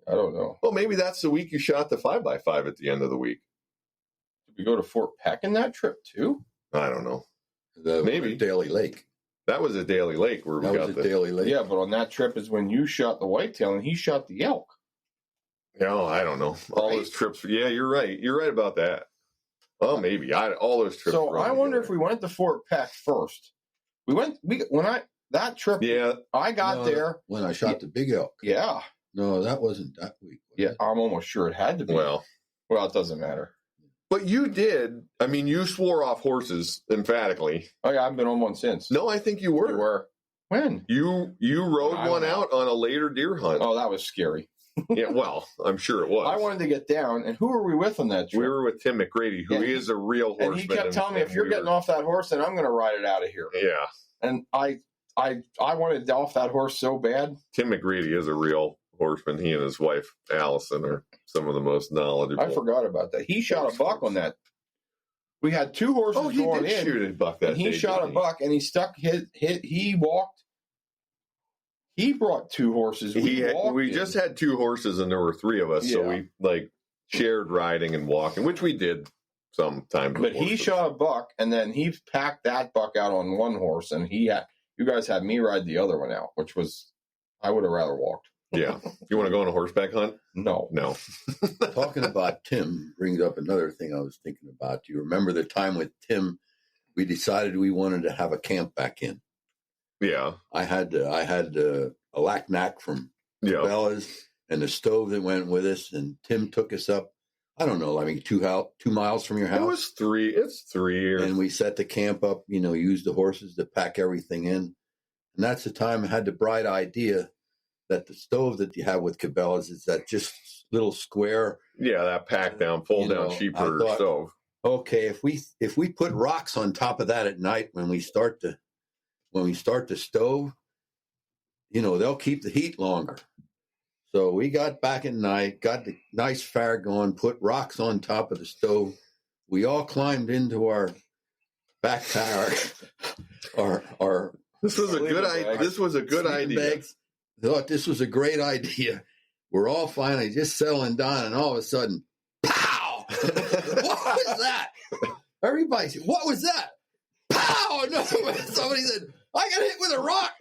Speaker 2: I don't know.
Speaker 7: Well, maybe that's the week you shot the 5x5 at the end of the week.
Speaker 2: Did we go to Fort Peck in that trip too?
Speaker 7: I don't know.
Speaker 6: Maybe Daly Lake.
Speaker 7: That was at Daly Lake where we
Speaker 6: That
Speaker 7: got
Speaker 6: was
Speaker 7: the
Speaker 6: at Daly Lake.
Speaker 2: Yeah, but on that trip is when you shot the whitetail and he shot the elk.
Speaker 7: No, I don't know. All those trips. Yeah, you're right. You're right about that. Oh, maybe. All those trips.
Speaker 2: So I wonder if we went to Fort Peck first. That trip.
Speaker 7: Yeah,
Speaker 2: I got there
Speaker 6: when I shot the big elk.
Speaker 2: Yeah,
Speaker 6: No, that wasn't that week. was
Speaker 2: yeah.
Speaker 6: it?
Speaker 2: I'm almost sure it had to be.
Speaker 7: well,
Speaker 2: it doesn't matter.
Speaker 7: but you did. I mean, you swore off horses emphatically.
Speaker 2: Oh yeah, I've been on one since.
Speaker 7: No, I think you were.
Speaker 2: You were. When?
Speaker 7: You rode
Speaker 2: I
Speaker 7: one
Speaker 2: don't know.
Speaker 7: out on a later deer hunt.
Speaker 2: Oh, that was scary.
Speaker 7: Yeah, well, I'm sure it was.
Speaker 2: I wanted to get down, and who were we with on that trip?
Speaker 7: We were with Tim McGrady, who
Speaker 2: And
Speaker 7: is a real horseman.
Speaker 2: and he kept telling me, if you're getting off that horse, then I'm going to ride it out of here.
Speaker 7: Yeah,
Speaker 2: And I wanted off that horse so bad.
Speaker 7: Tim McGrady is a real horseman. He and his wife Allison are some of the most knowledgeable.
Speaker 2: I forgot about that. He shot a buck on that. We had two horses
Speaker 7: Oh, he
Speaker 2: going
Speaker 7: did
Speaker 2: in.
Speaker 7: shoot a buck that
Speaker 2: And he
Speaker 7: day,
Speaker 2: shot a
Speaker 7: didn't he?
Speaker 2: buck, and he stuck he walked. He brought two horses.
Speaker 7: We just had two horses, and there were three of us, so
Speaker 2: Yeah.
Speaker 7: we shared riding and walking, which we did sometimes.
Speaker 2: But he shot a buck, and then he packed that buck out on one horse, and you guys had me ride the other one out, which was I would have rather walked.
Speaker 7: Yeah, you want to go on a horseback hunt?
Speaker 2: No.
Speaker 6: Talking about Tim brings up another thing I was thinking about. Do you remember the time with Tim? We decided we wanted to have a camp back in.
Speaker 7: Yeah,
Speaker 6: I had a lac-knack from
Speaker 7: yeah.
Speaker 6: Bella's and the stove that went with us, and Tim took us up. I don't know. I mean, 2 miles from your house.
Speaker 7: It was three. It's 3 years.
Speaker 6: And we set the camp up. Used the horses to pack everything in, and that's the time I had the bright idea that the stove that you have with Cabela's is that just little square.
Speaker 7: Yeah, that pack down, fold down sheep
Speaker 6: I
Speaker 7: herder
Speaker 6: thought,
Speaker 7: stove.
Speaker 6: Okay, if we put rocks on top of that at night when we start the stove, they'll keep the heat longer. So we got back at night, got the nice fire going, put rocks on top of the stove. We all climbed into our backpack, our
Speaker 7: This was a good idea. This was a good
Speaker 6: sleeping
Speaker 7: idea.
Speaker 6: bags. Thought this was a great idea. We're all finally just settling down, and all of a sudden, pow! What was that? Everybody said, "What was that?" Pow! No, somebody said, "I got hit with a rock."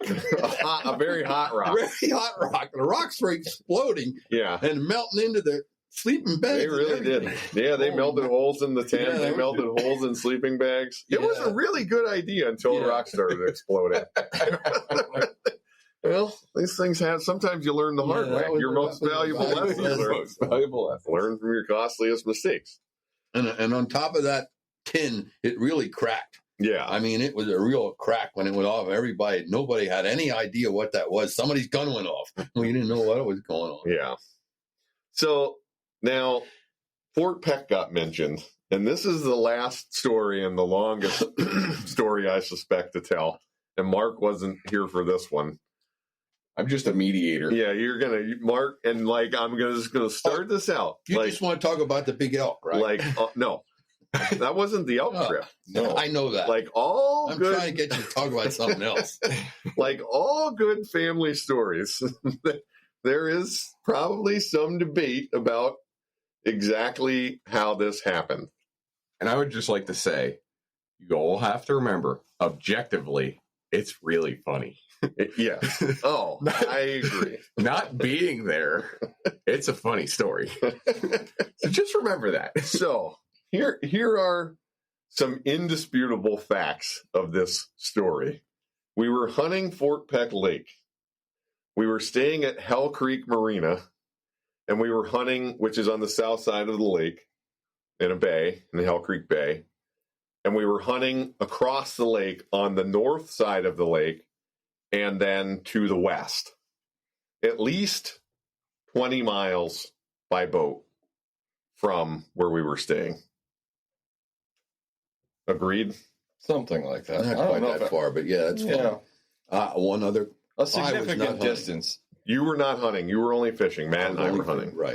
Speaker 7: A very hot rock.
Speaker 6: Very hot rock. The rocks were exploding
Speaker 7: Yeah.
Speaker 6: and melting into the sleeping bags.
Speaker 7: They
Speaker 6: and
Speaker 7: really did.
Speaker 6: everything.
Speaker 7: Yeah, they
Speaker 6: Oh,
Speaker 7: melted
Speaker 6: my.
Speaker 7: holes in the tent.
Speaker 6: Yeah,
Speaker 7: They
Speaker 6: that
Speaker 7: melted holes in sleeping bags. It was a
Speaker 6: Yeah.
Speaker 7: really good idea until the
Speaker 6: Yeah.
Speaker 7: rocks started exploding. Well, these things have. Sometimes you learn the hard
Speaker 6: Yeah,
Speaker 7: way.
Speaker 6: that was-
Speaker 7: Your most
Speaker 6: that was
Speaker 7: valuable
Speaker 6: valuable
Speaker 7: lesson.
Speaker 6: lesson.
Speaker 2: Most valuable lesson.
Speaker 7: Learn from your costliest mistakes.
Speaker 6: And on top of that tin, it really cracked.
Speaker 7: Yeah.
Speaker 6: I mean, it was a real crack when it went off. Nobody had any idea what that was. Somebody's gun went off. We didn't know what was going on.
Speaker 7: Yeah. So now Fort Peck got mentioned, and this is the last story and the longest story I suspect to tell. And Mark wasn't here for this one.
Speaker 1: I'm just a mediator.
Speaker 7: Yeah, you're gonna Mark, and I'm just gonna start this out.
Speaker 6: You just want to talk about the big elk, right?
Speaker 7: No, that wasn't the elk
Speaker 6: Oh.
Speaker 7: trip.
Speaker 6: No, I know that.
Speaker 7: I'm
Speaker 6: I'm trying to get you to talk about something else.
Speaker 7: like all good family stories, there is probably some debate about exactly how this happened.
Speaker 1: And I would just like to say, you all have to remember, objectively, it's really funny.
Speaker 7: Yes. Oh, I agree.
Speaker 1: Not being there, it's a funny story. So just remember that.
Speaker 7: So here are some indisputable facts of this story. We were hunting Fort Peck Lake. We were staying at Hell Creek Marina, and we were hunting, which is on the south side of the lake, in a bay, in the Hell Creek Bay. And we were hunting across the lake on the north side of the lake and then to the west. At least 20 miles by boat from where we were staying. Agreed?
Speaker 2: Something like that.
Speaker 6: Not
Speaker 2: I don't
Speaker 6: quite
Speaker 2: know
Speaker 6: that far, but yeah, that's fine.
Speaker 2: Yeah,
Speaker 6: One other.
Speaker 2: a
Speaker 6: I was
Speaker 2: significant
Speaker 6: not hunting.
Speaker 2: distance.
Speaker 7: You were not hunting. You were only fishing. Matt and I were hunting.
Speaker 6: Right.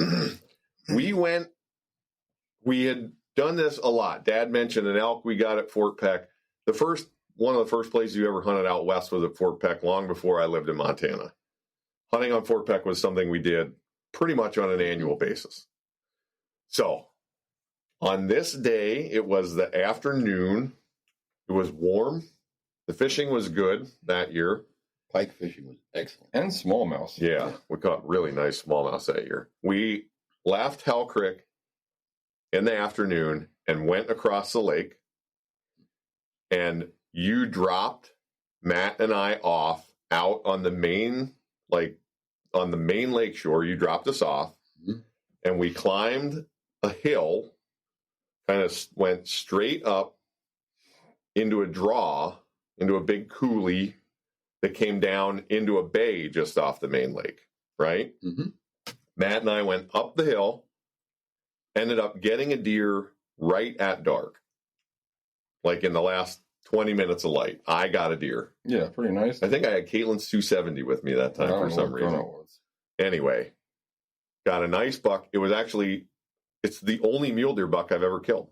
Speaker 7: We had done this a lot. Dad mentioned an elk we got at Fort Peck. One of the first places you ever hunted out west was at Fort Peck, long before I lived in Montana. Hunting on Fort Peck was something we did pretty much on an annual basis. So on this day, it was the afternoon. It was warm. The fishing was good that year.
Speaker 6: Pike fishing was excellent.
Speaker 2: And smallmouth.
Speaker 7: Yeah, we caught really nice smallmouth that year. We left Hell Creek in the afternoon and went across the lake. And you dropped Matt and I off out on the main, on the main lake shore. You dropped us off, and we climbed a hill, kind of went straight up into a draw, into a big coulee that came down into a bay just off the main lake, right?
Speaker 6: Mm-hmm.
Speaker 7: Matt and I went up the hill, ended up getting a deer right at dark. Like in the last 20 minutes of light, I got a deer.
Speaker 2: Yeah, pretty nice.
Speaker 7: I think I had Caitlin's 270 with me that time for some reason. Anyway, got a nice buck. It's the only mule deer buck I've ever killed.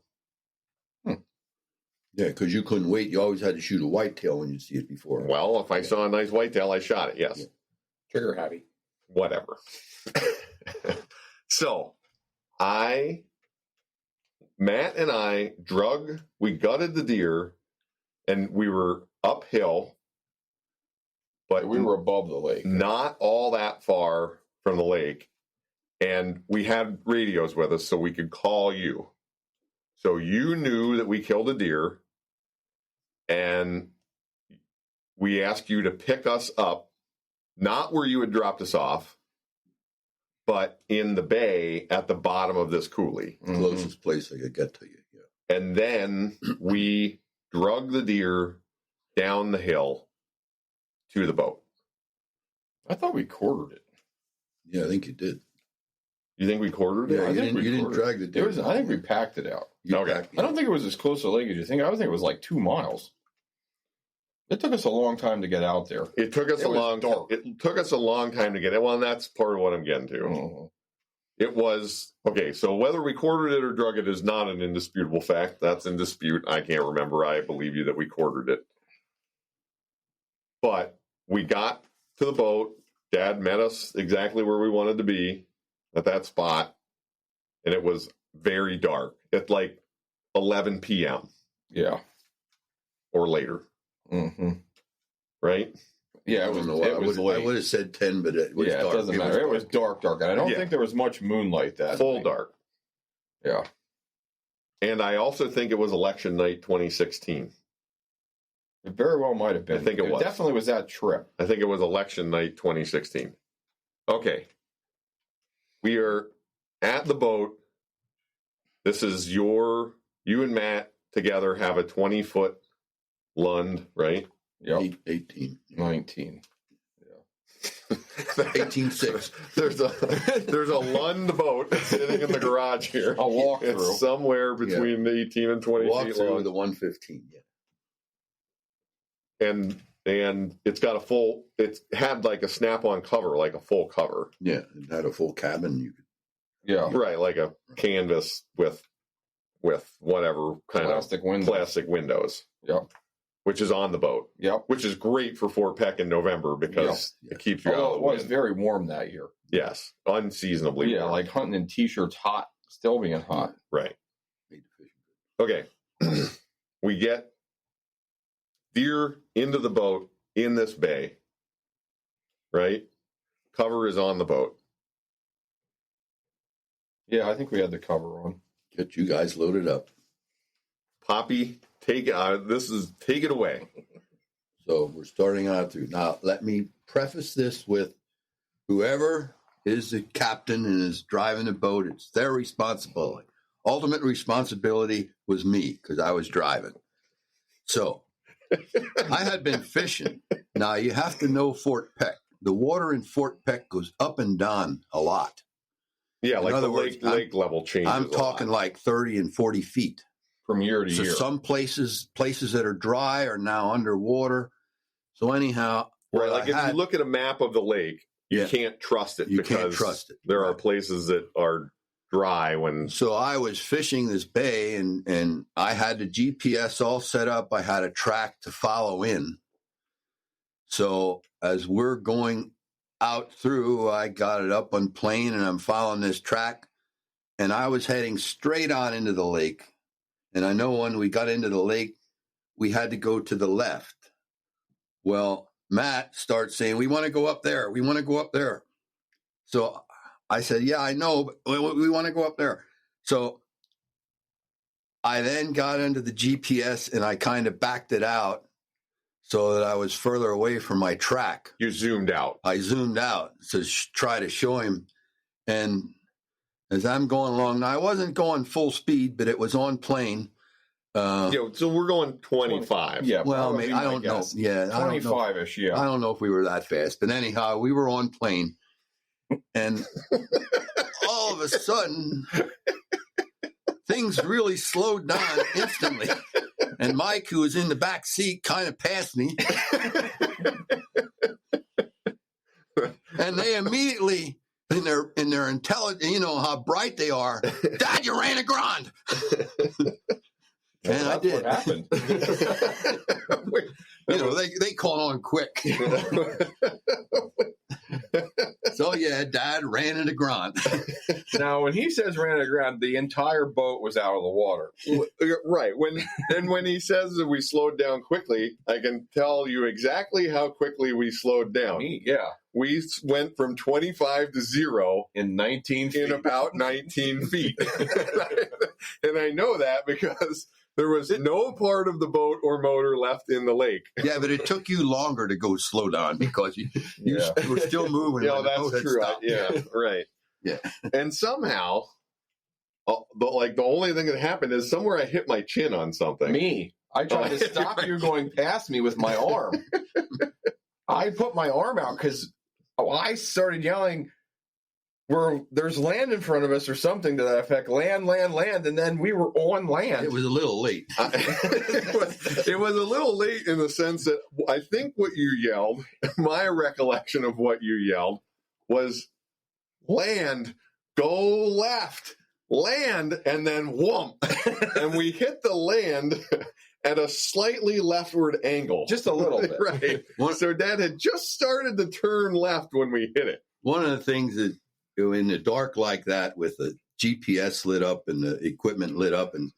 Speaker 6: Yeah, because you couldn't wait. You always had to shoot a whitetail when you see it before.
Speaker 7: Well, if I saw a nice whitetail, I shot it, yes.
Speaker 6: Yeah.
Speaker 1: Trigger happy.
Speaker 7: Whatever. So, Matt and I we gutted the deer, and we were uphill, but
Speaker 2: We were above the lake.
Speaker 7: not all that far from the lake. And we had radios with us so we could call you. So you knew that we killed a deer, and we asked you to pick us up, not where you had dropped us off, but in the bay at the bottom of this coulee.
Speaker 6: Closest place I could get to you. Yeah.
Speaker 7: And then we drug the deer down the hill to the boat.
Speaker 2: I thought we quartered it.
Speaker 6: Yeah, I think you did.
Speaker 7: You think we quartered it?
Speaker 6: Yeah,
Speaker 2: I
Speaker 6: you
Speaker 2: think we
Speaker 6: didn't
Speaker 2: quartered
Speaker 6: drag the deer.
Speaker 2: I think we packed it out.
Speaker 7: Okay.
Speaker 2: I don't think it was as close to the lake as you think. I would think it was like 2 miles. It took us a long time to get out there.
Speaker 7: It took us
Speaker 2: It was
Speaker 7: a long time to get it. Well, and that's part of what I'm getting to.
Speaker 2: Mhm.
Speaker 7: It was okay. So whether we quartered it or drug it is not an indisputable fact. That's in dispute. I can't remember. I believe you that we quartered it. But we got to the boat. Dad met us exactly where we wanted to be at that spot. And it was very dark at like 11 p.m.
Speaker 2: Yeah.
Speaker 7: or later.
Speaker 2: Mm-hmm.
Speaker 7: Right?
Speaker 2: Yeah, it was late.
Speaker 6: I would have said 10, but it was
Speaker 2: Yeah,
Speaker 6: dark.
Speaker 2: it doesn't matter. It was dark. And I don't
Speaker 7: Yeah.
Speaker 2: think there was much moonlight that
Speaker 7: Full
Speaker 2: night.
Speaker 7: dark.
Speaker 2: Yeah.
Speaker 7: And I also think it was election night 2016.
Speaker 2: It very well might have been.
Speaker 7: I think it was.
Speaker 2: Definitely was that trip.
Speaker 7: I think it was election night 2016. Okay. We are at the boat. This is you and Matt together have a 20-foot Lund, right?
Speaker 2: Yep.
Speaker 6: 18.
Speaker 2: 19.
Speaker 6: 18.6.
Speaker 7: There's a Lund boat sitting in the garage here.
Speaker 2: I'll walk
Speaker 7: It's
Speaker 2: through.
Speaker 7: somewhere between 18 and 20
Speaker 6: Walk
Speaker 7: feet
Speaker 6: through
Speaker 7: long.
Speaker 6: the 115. Yeah.
Speaker 7: And it's got it had like a snap-on cover, like a full cover.
Speaker 6: Yeah, it had a full cabin. You could,
Speaker 2: Yeah.
Speaker 7: Right, like a canvas with whatever kind
Speaker 2: Plastic
Speaker 7: of
Speaker 2: windows.
Speaker 7: plastic windows.
Speaker 2: Yep.
Speaker 7: Which is on the boat.
Speaker 2: Yep.
Speaker 7: Which is great for Fort Peck in November because
Speaker 6: Yep.
Speaker 7: it keeps you out
Speaker 2: Although
Speaker 7: of
Speaker 2: it
Speaker 7: the
Speaker 2: was
Speaker 7: wind.
Speaker 2: very warm that year.
Speaker 7: Yes, unseasonably
Speaker 2: Yeah,
Speaker 7: warm.
Speaker 2: like hunting in t-shirts hot Still being hot.
Speaker 7: Right. Okay. We get deer into the boat in this bay, right? Cover is on the boat.
Speaker 2: Yeah, I think we had the cover on.
Speaker 6: Get you guys loaded up.
Speaker 7: Poppy, take it away.
Speaker 6: So we're starting out through. Now, let me preface this with whoever is the captain and is driving the boat, it's their responsibility. Ultimate responsibility was me because I was driving. So I had been fishing. Now, you have to know Fort Peck. The water in Fort Peck goes up and down a lot.
Speaker 7: Yeah,
Speaker 6: In
Speaker 7: like
Speaker 6: other
Speaker 7: the
Speaker 6: words,
Speaker 7: lake level changes.
Speaker 6: I'm talking like 30 and 40 feet.
Speaker 2: From year to
Speaker 6: So
Speaker 2: year.
Speaker 6: some places that are dry are now underwater. So anyhow,
Speaker 7: Right, like if you look at a map of the lake, you can't trust it because there are places that are dry when.
Speaker 6: So I was fishing this bay and I had the GPS all set up. I had a track to follow in. So as we're going out through, I got it up on plane and I'm following this track and I was heading straight on into the lake. And I know when we got into the lake, we had to go to the left. Well, Matt starts saying, we want to go up there. We want to go up there. So I said, yeah, I know, but we want to go up there. So I then got into the GPS and I kind of backed it out so that I was further away from my track.
Speaker 7: You zoomed out.
Speaker 6: I zoomed out to try to show him. And as I'm going along, now I wasn't going full speed, but it was on plane.
Speaker 7: So we're going 25.
Speaker 2: Yeah.
Speaker 6: Well, maybe, I don't know. Yeah,
Speaker 2: 25-ish, yeah.
Speaker 6: I don't know if we were that fast. But anyhow, we were on plane. And all of a sudden, things really slowed down instantly. And Mike, who was in the back seat, kind of passed me. And they immediately, in their intelligence, you know how bright they are, Dad, you ran aground. And I did.
Speaker 2: What happened?
Speaker 6: They caught on quick. So yeah, Dad ran into ground.
Speaker 2: Now, when he says ran aground, the entire boat was out of the water.
Speaker 7: Right. When he says that we slowed down quickly, I can tell you exactly how quickly we slowed down.
Speaker 2: Yeah.
Speaker 7: We went from 25 to 0
Speaker 2: in 19 feet.
Speaker 7: In about 19 feet. And I know that because there was no part of the boat or motor left in the lake.
Speaker 6: Yeah, but it took you longer to go slow down because you were still moving.
Speaker 7: Yeah, that's true. Yeah, right.
Speaker 6: Yeah.
Speaker 7: And somehow, the only thing that happened is somewhere I hit my chin on something.
Speaker 2: Me. I tried to stop you going past me with my arm. I put my arm out because I started yelling, there's land in front of us or something to that effect. Land, land, land. And then we were on land.
Speaker 6: It was a little late.
Speaker 7: It was a little late in the sense that I think what you yelled, my recollection of what you yelled was land, go left, land, and then whoomp. And we hit the land at a slightly leftward angle.
Speaker 2: Just a little bit.
Speaker 7: Right. So Dad had just started to turn left when we hit it.
Speaker 6: One of the things that in the dark like that with the GPS lit up and the equipment lit up and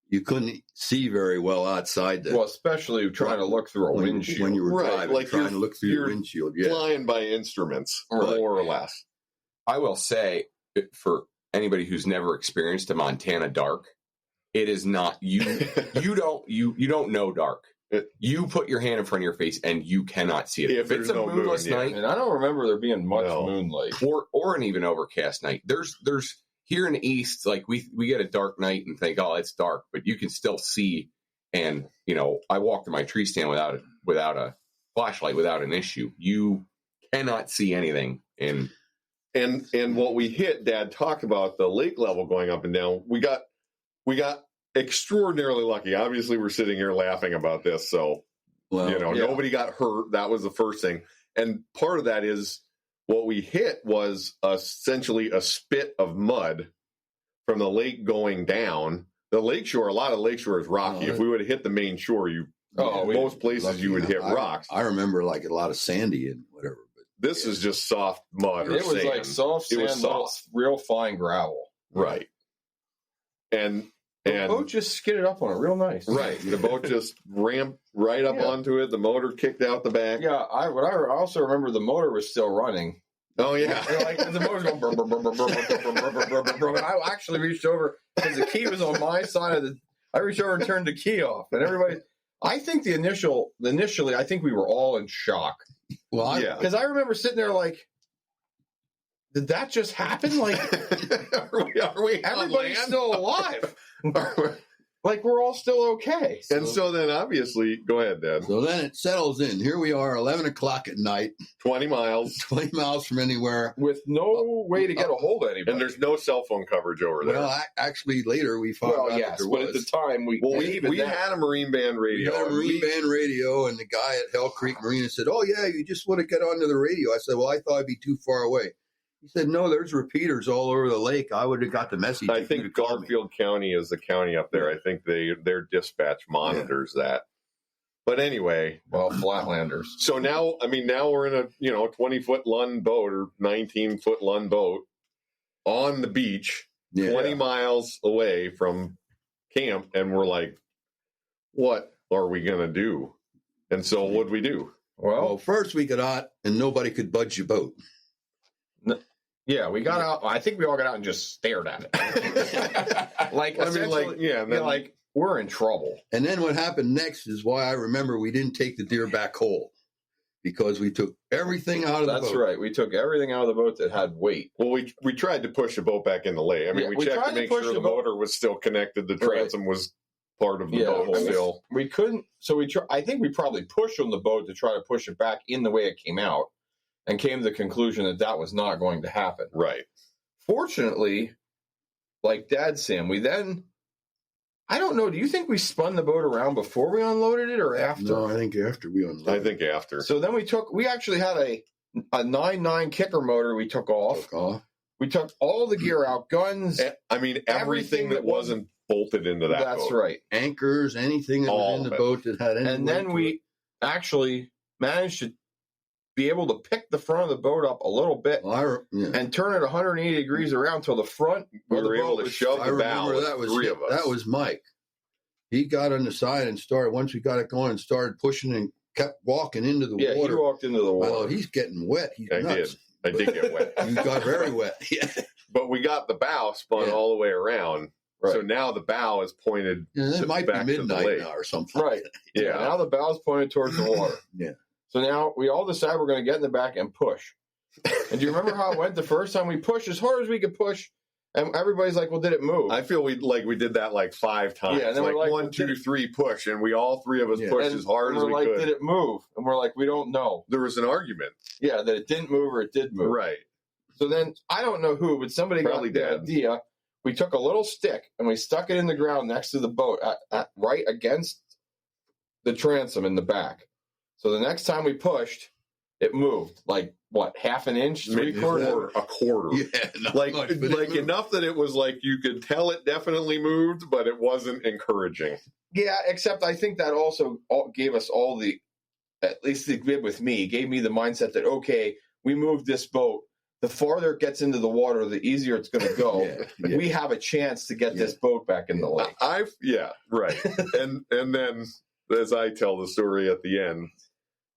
Speaker 6: you couldn't see very well outside.
Speaker 2: Well, especially trying to look through a windshield.
Speaker 6: When you were driving,
Speaker 7: like
Speaker 6: trying to look through your windshield. Yeah.
Speaker 7: Flying by instruments, more or less.
Speaker 1: I will say, for anybody who's never experienced a Montana dark, it is not you don't know dark. You put your hand in front of your face and you cannot see it.
Speaker 7: If
Speaker 1: it's a moonless night,
Speaker 2: and I don't remember there being much moonlight,
Speaker 1: or an even overcast night. There's here in the east, like we get a dark night and think, oh, it's dark, but you can still see. And I walked to my tree stand without a flashlight, without an issue. You cannot see anything. And
Speaker 7: what we hit, Dad talked about the lake level going up and down. We got extraordinarily lucky. Obviously, we're sitting here laughing about this, so nobody got hurt. That was the first thing. And part of that is what we hit was essentially a spit of mud from the lake going down. The lakeshore, a lot of lakeshore is rocky. If we would have hit the main shore, most places you would hit rocks.
Speaker 6: I remember like a lot of sandy and whatever. But
Speaker 7: this is just soft mud or
Speaker 2: sand. It was
Speaker 7: sand.
Speaker 2: like soft sand, real fine gravel.
Speaker 7: Right. and
Speaker 2: The boat just skidded up on it real nice.
Speaker 7: right, the boat just ramped right up onto it. The motor kicked out the back.
Speaker 2: Yeah, I also remember the motor was still running.
Speaker 7: Oh yeah,
Speaker 2: Like the motor's going brr, brr, brr, brr, brr, brr, brr, brr, brr, brr, brr, and I actually reached over because the key was on my side of the. I reached over and turned the key off, and everybody. I think initially, I think we were all in shock.
Speaker 6: Well,
Speaker 7: yeah.
Speaker 2: Because I remember sitting there like, did that just happen? Like,
Speaker 7: are we
Speaker 2: everybody's still alive. Like, we're all still okay.
Speaker 7: And so then, obviously, go ahead, Dad.
Speaker 6: So then it settles in. Here we are, 11 o'clock at night,
Speaker 7: 20 miles,
Speaker 6: 20 miles from anywhere.
Speaker 2: With no way to get a hold of anybody.
Speaker 7: and there's no cell phone coverage over there.
Speaker 6: Well, actually, later we found out that there
Speaker 2: but
Speaker 6: was.
Speaker 2: at the time, we
Speaker 7: had a Marine Band
Speaker 6: We
Speaker 7: radio.
Speaker 6: had a Marine Band radio, and the guy at Hell Creek Marina said, "Oh yeah, you just want to get onto the radio." I said, "Well, I thought I'd be too far away." He said, "No, there's repeaters all over the lake. I would have got the message."
Speaker 7: I
Speaker 6: if you'd
Speaker 7: think
Speaker 6: have called me."
Speaker 7: Garfield County is the county up there. I think their dispatch monitors that. But anyway,
Speaker 2: Well, Flatlanders.
Speaker 7: so now we're in a 20-foot Lund boat or 19-foot Lund boat on the beach,
Speaker 6: Yeah.
Speaker 7: 20 miles away from camp, and we're like, what are we gonna do? And so what'd we do?
Speaker 6: Well, first we got out, and nobody could budge your boat.
Speaker 2: Yeah, we got out. I think we all got out and just stared at it. Like, like we're in trouble.
Speaker 6: And then what happened next is why I remember we didn't take the deer back whole, because we took everything out of the boat.
Speaker 2: That's right. We took everything out of the boat that had weight.
Speaker 7: Well, we tried to push the boat back in the lake. I mean, we checked
Speaker 2: tried
Speaker 7: to
Speaker 2: to
Speaker 7: make
Speaker 2: push
Speaker 7: sure
Speaker 2: the
Speaker 7: the
Speaker 2: boat.
Speaker 7: motor was still connected. The
Speaker 2: Right.
Speaker 7: transom was part of the boat
Speaker 2: I mean,
Speaker 7: still.
Speaker 2: we couldn't. So I think we probably pushed on the boat to try to push it back in the way it came out, and came to the conclusion that was not going to happen.
Speaker 7: Right.
Speaker 2: Fortunately, like Dad Sam, we then. I don't know. Do you think we spun the boat around before we unloaded it or after?
Speaker 6: No, I think after we unloaded.
Speaker 7: I think after.
Speaker 2: So then we actually had a 9.9 kicker motor we took off. We took all the gear out, guns.
Speaker 7: I mean, everything that wasn't bolted into that
Speaker 2: That's
Speaker 7: boat.
Speaker 2: right.
Speaker 6: Anchors, anything that was in the boat that had any.
Speaker 2: And then we actually managed to be able to pick the front of the boat up a little bit and turn it 180 degrees around till the front.
Speaker 7: We
Speaker 2: of the
Speaker 7: were able
Speaker 2: boat
Speaker 7: to
Speaker 2: was-
Speaker 7: shove
Speaker 6: I
Speaker 7: the bow.
Speaker 6: remember
Speaker 7: with
Speaker 6: that was
Speaker 7: three of us.
Speaker 6: That was Mike. He got on the side and started. Once we got it going and started pushing and kept walking into the
Speaker 2: Yeah,
Speaker 6: water.
Speaker 2: he walked into the
Speaker 6: I
Speaker 2: water.
Speaker 6: thought he's getting wet. He's nuts.
Speaker 7: I did get wet.
Speaker 6: You got very wet. Yeah.
Speaker 7: But we got the bow spun all the way around.
Speaker 2: Right.
Speaker 7: So now the bow is pointed
Speaker 6: It might be
Speaker 7: back to the
Speaker 6: midnight
Speaker 7: lake.
Speaker 6: now or something.
Speaker 2: Right.
Speaker 7: Yeah.
Speaker 2: Now the bow's pointed towards the water.
Speaker 6: Yeah.
Speaker 2: So now we all decide we're going to get in the back and push. And do you remember how it went the first time we pushed as hard as we could push? And everybody's like, well, did it move?
Speaker 7: I feel we did that like 5 times.
Speaker 2: Yeah, and then
Speaker 7: like
Speaker 2: we're like,
Speaker 7: 1,
Speaker 2: well,
Speaker 7: 2, 3, push, and we all three of us pushed
Speaker 2: And
Speaker 7: as hard as
Speaker 2: we're
Speaker 7: we
Speaker 2: like,
Speaker 7: could.
Speaker 2: did it move? And we're like, we don't know.
Speaker 7: There was an argument,
Speaker 2: Yeah, that it didn't move or it did move.
Speaker 7: right?
Speaker 2: So then I don't know who, but somebody
Speaker 7: Probably
Speaker 2: got the
Speaker 7: Dad.
Speaker 2: idea. We took a little stick and we stuck it in the ground next to the boat, right against the transom in the back. So the next time we pushed, it moved like what, half an inch,
Speaker 7: Maybe
Speaker 2: three-quarters?
Speaker 7: a quarter.
Speaker 6: Yeah. Not
Speaker 7: Like
Speaker 6: much, but it moved.
Speaker 7: enough that it was like you could tell it definitely moved, but it wasn't encouraging.
Speaker 2: Yeah, except I think that also gave us all the, at least it did with me, gave me the mindset that, okay, we moved this boat. The farther it gets into the water, the easier it's going to go.
Speaker 6: Yeah.
Speaker 2: We have a chance to get this boat back in the lake.
Speaker 7: Right. and then as I tell the story at the end,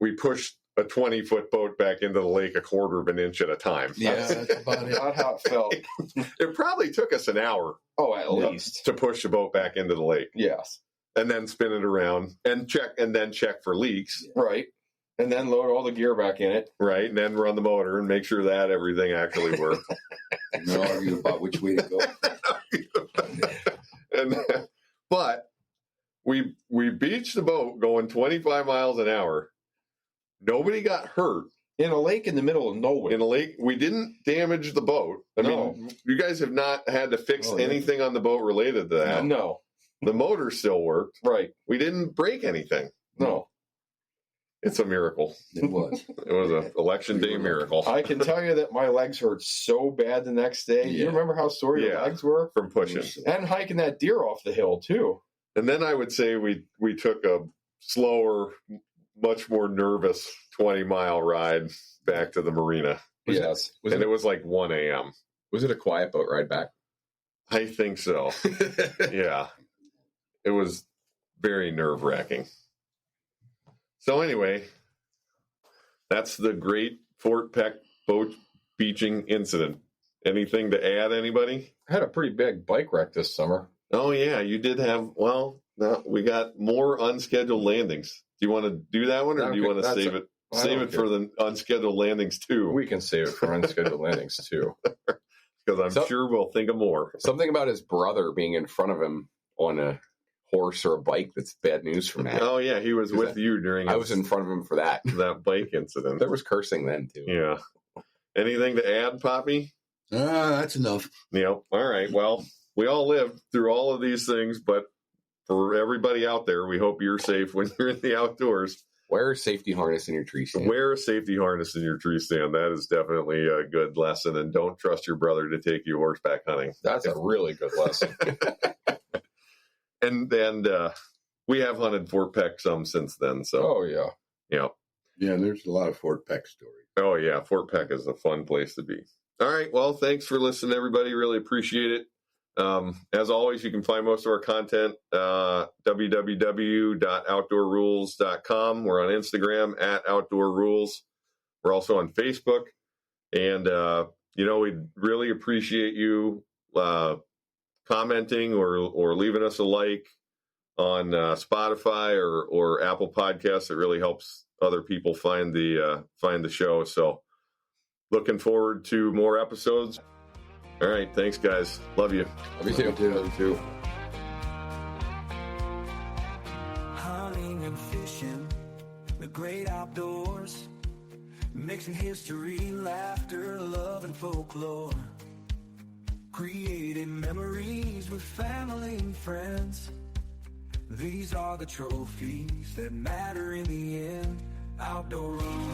Speaker 7: we pushed a 20-foot boat back into the lake a quarter of an inch at a time.
Speaker 6: Yeah, that's about it.
Speaker 2: Not how it felt.
Speaker 7: It probably took us an hour
Speaker 2: Oh, at least.
Speaker 7: to push the boat back into the lake
Speaker 2: Yes.
Speaker 7: and then spin it around and check for leaks.
Speaker 2: Right. And then load all the gear back in it.
Speaker 7: Right. And then run the motor and make sure that everything actually worked.
Speaker 6: And they'll argue about which way to go.
Speaker 7: But we beached the boat going 25 miles an hour. Nobody got hurt.
Speaker 2: In a lake in the middle of nowhere.
Speaker 7: In a lake, we didn't damage the boat. I mean, you guys have not had to fix anything on the boat related to that.
Speaker 2: No.
Speaker 7: The motor still worked.
Speaker 2: Right.
Speaker 7: We didn't break anything.
Speaker 2: No.
Speaker 7: It's a miracle.
Speaker 6: It was.
Speaker 7: It was an election day miracle
Speaker 2: I can tell you that my legs hurt so bad the next day. You
Speaker 6: Yeah.
Speaker 2: remember how sore your
Speaker 7: Yeah.
Speaker 2: legs were?
Speaker 7: from pushing.
Speaker 2: And hiking that deer off the hill, too.
Speaker 7: And then I would say we took a slower, much more nervous 20-mile ride back to the marina.
Speaker 2: Yes.
Speaker 7: And it was like 1 a.m.
Speaker 1: Was it a quiet boat ride back?
Speaker 7: I think so. Yeah. It was very nerve-wracking. So anyway, that's the great Fort Peck boat beaching incident. Anything to add, anybody?
Speaker 2: I had a pretty big bike wreck this summer.
Speaker 7: Oh, yeah, you did have, well, no, we got more unscheduled landings. Do you want to do that one, or do you want to save it? Save it for the unscheduled landings, too.
Speaker 2: We can save it for unscheduled landings, too.
Speaker 7: Because I'm sure we'll think of more.
Speaker 1: Something about his brother being in front of him on a horse or a bike, that's bad news for Matt.
Speaker 7: Oh, yeah, he was with you during
Speaker 1: I was in front of him for that.
Speaker 7: that bike incident.
Speaker 1: There was cursing then, too.
Speaker 7: Yeah. Anything to add, Poppy?
Speaker 6: That's enough.
Speaker 7: Yep. All right. Well, we all lived through all of these things, but for everybody out there, we hope you're safe when you're in the outdoors.
Speaker 1: Wear a safety harness in your tree stand.
Speaker 7: Wear a safety harness in your tree stand. That is definitely a good lesson. And don't trust your brother to take you horseback hunting.
Speaker 2: That's a really good lesson.
Speaker 7: And we have hunted Fort Peck some since then. So,
Speaker 2: Oh, yeah.
Speaker 7: yeah.
Speaker 6: Yeah, there's a lot of Fort Peck stories.
Speaker 7: Oh, yeah. Fort Peck is a fun place to be. All right. Well, thanks for listening, everybody. Really appreciate it. As always, you can find most of our content www.outdoorrules.com. We're on Instagram @outdoorrules. We're also on Facebook. And, we'd really appreciate you commenting or leaving us a like on Spotify or Apple Podcasts. It really helps other people find the show. So looking forward to more episodes. All right. Thanks, guys. Love you.
Speaker 2: Me too.
Speaker 6: Love you too.
Speaker 3: Hunting and fishing, the great outdoors, mixing history, laughter, love, and folklore, creating memories with family and friends. These are the trophies that matter in the end. Outdoor rules.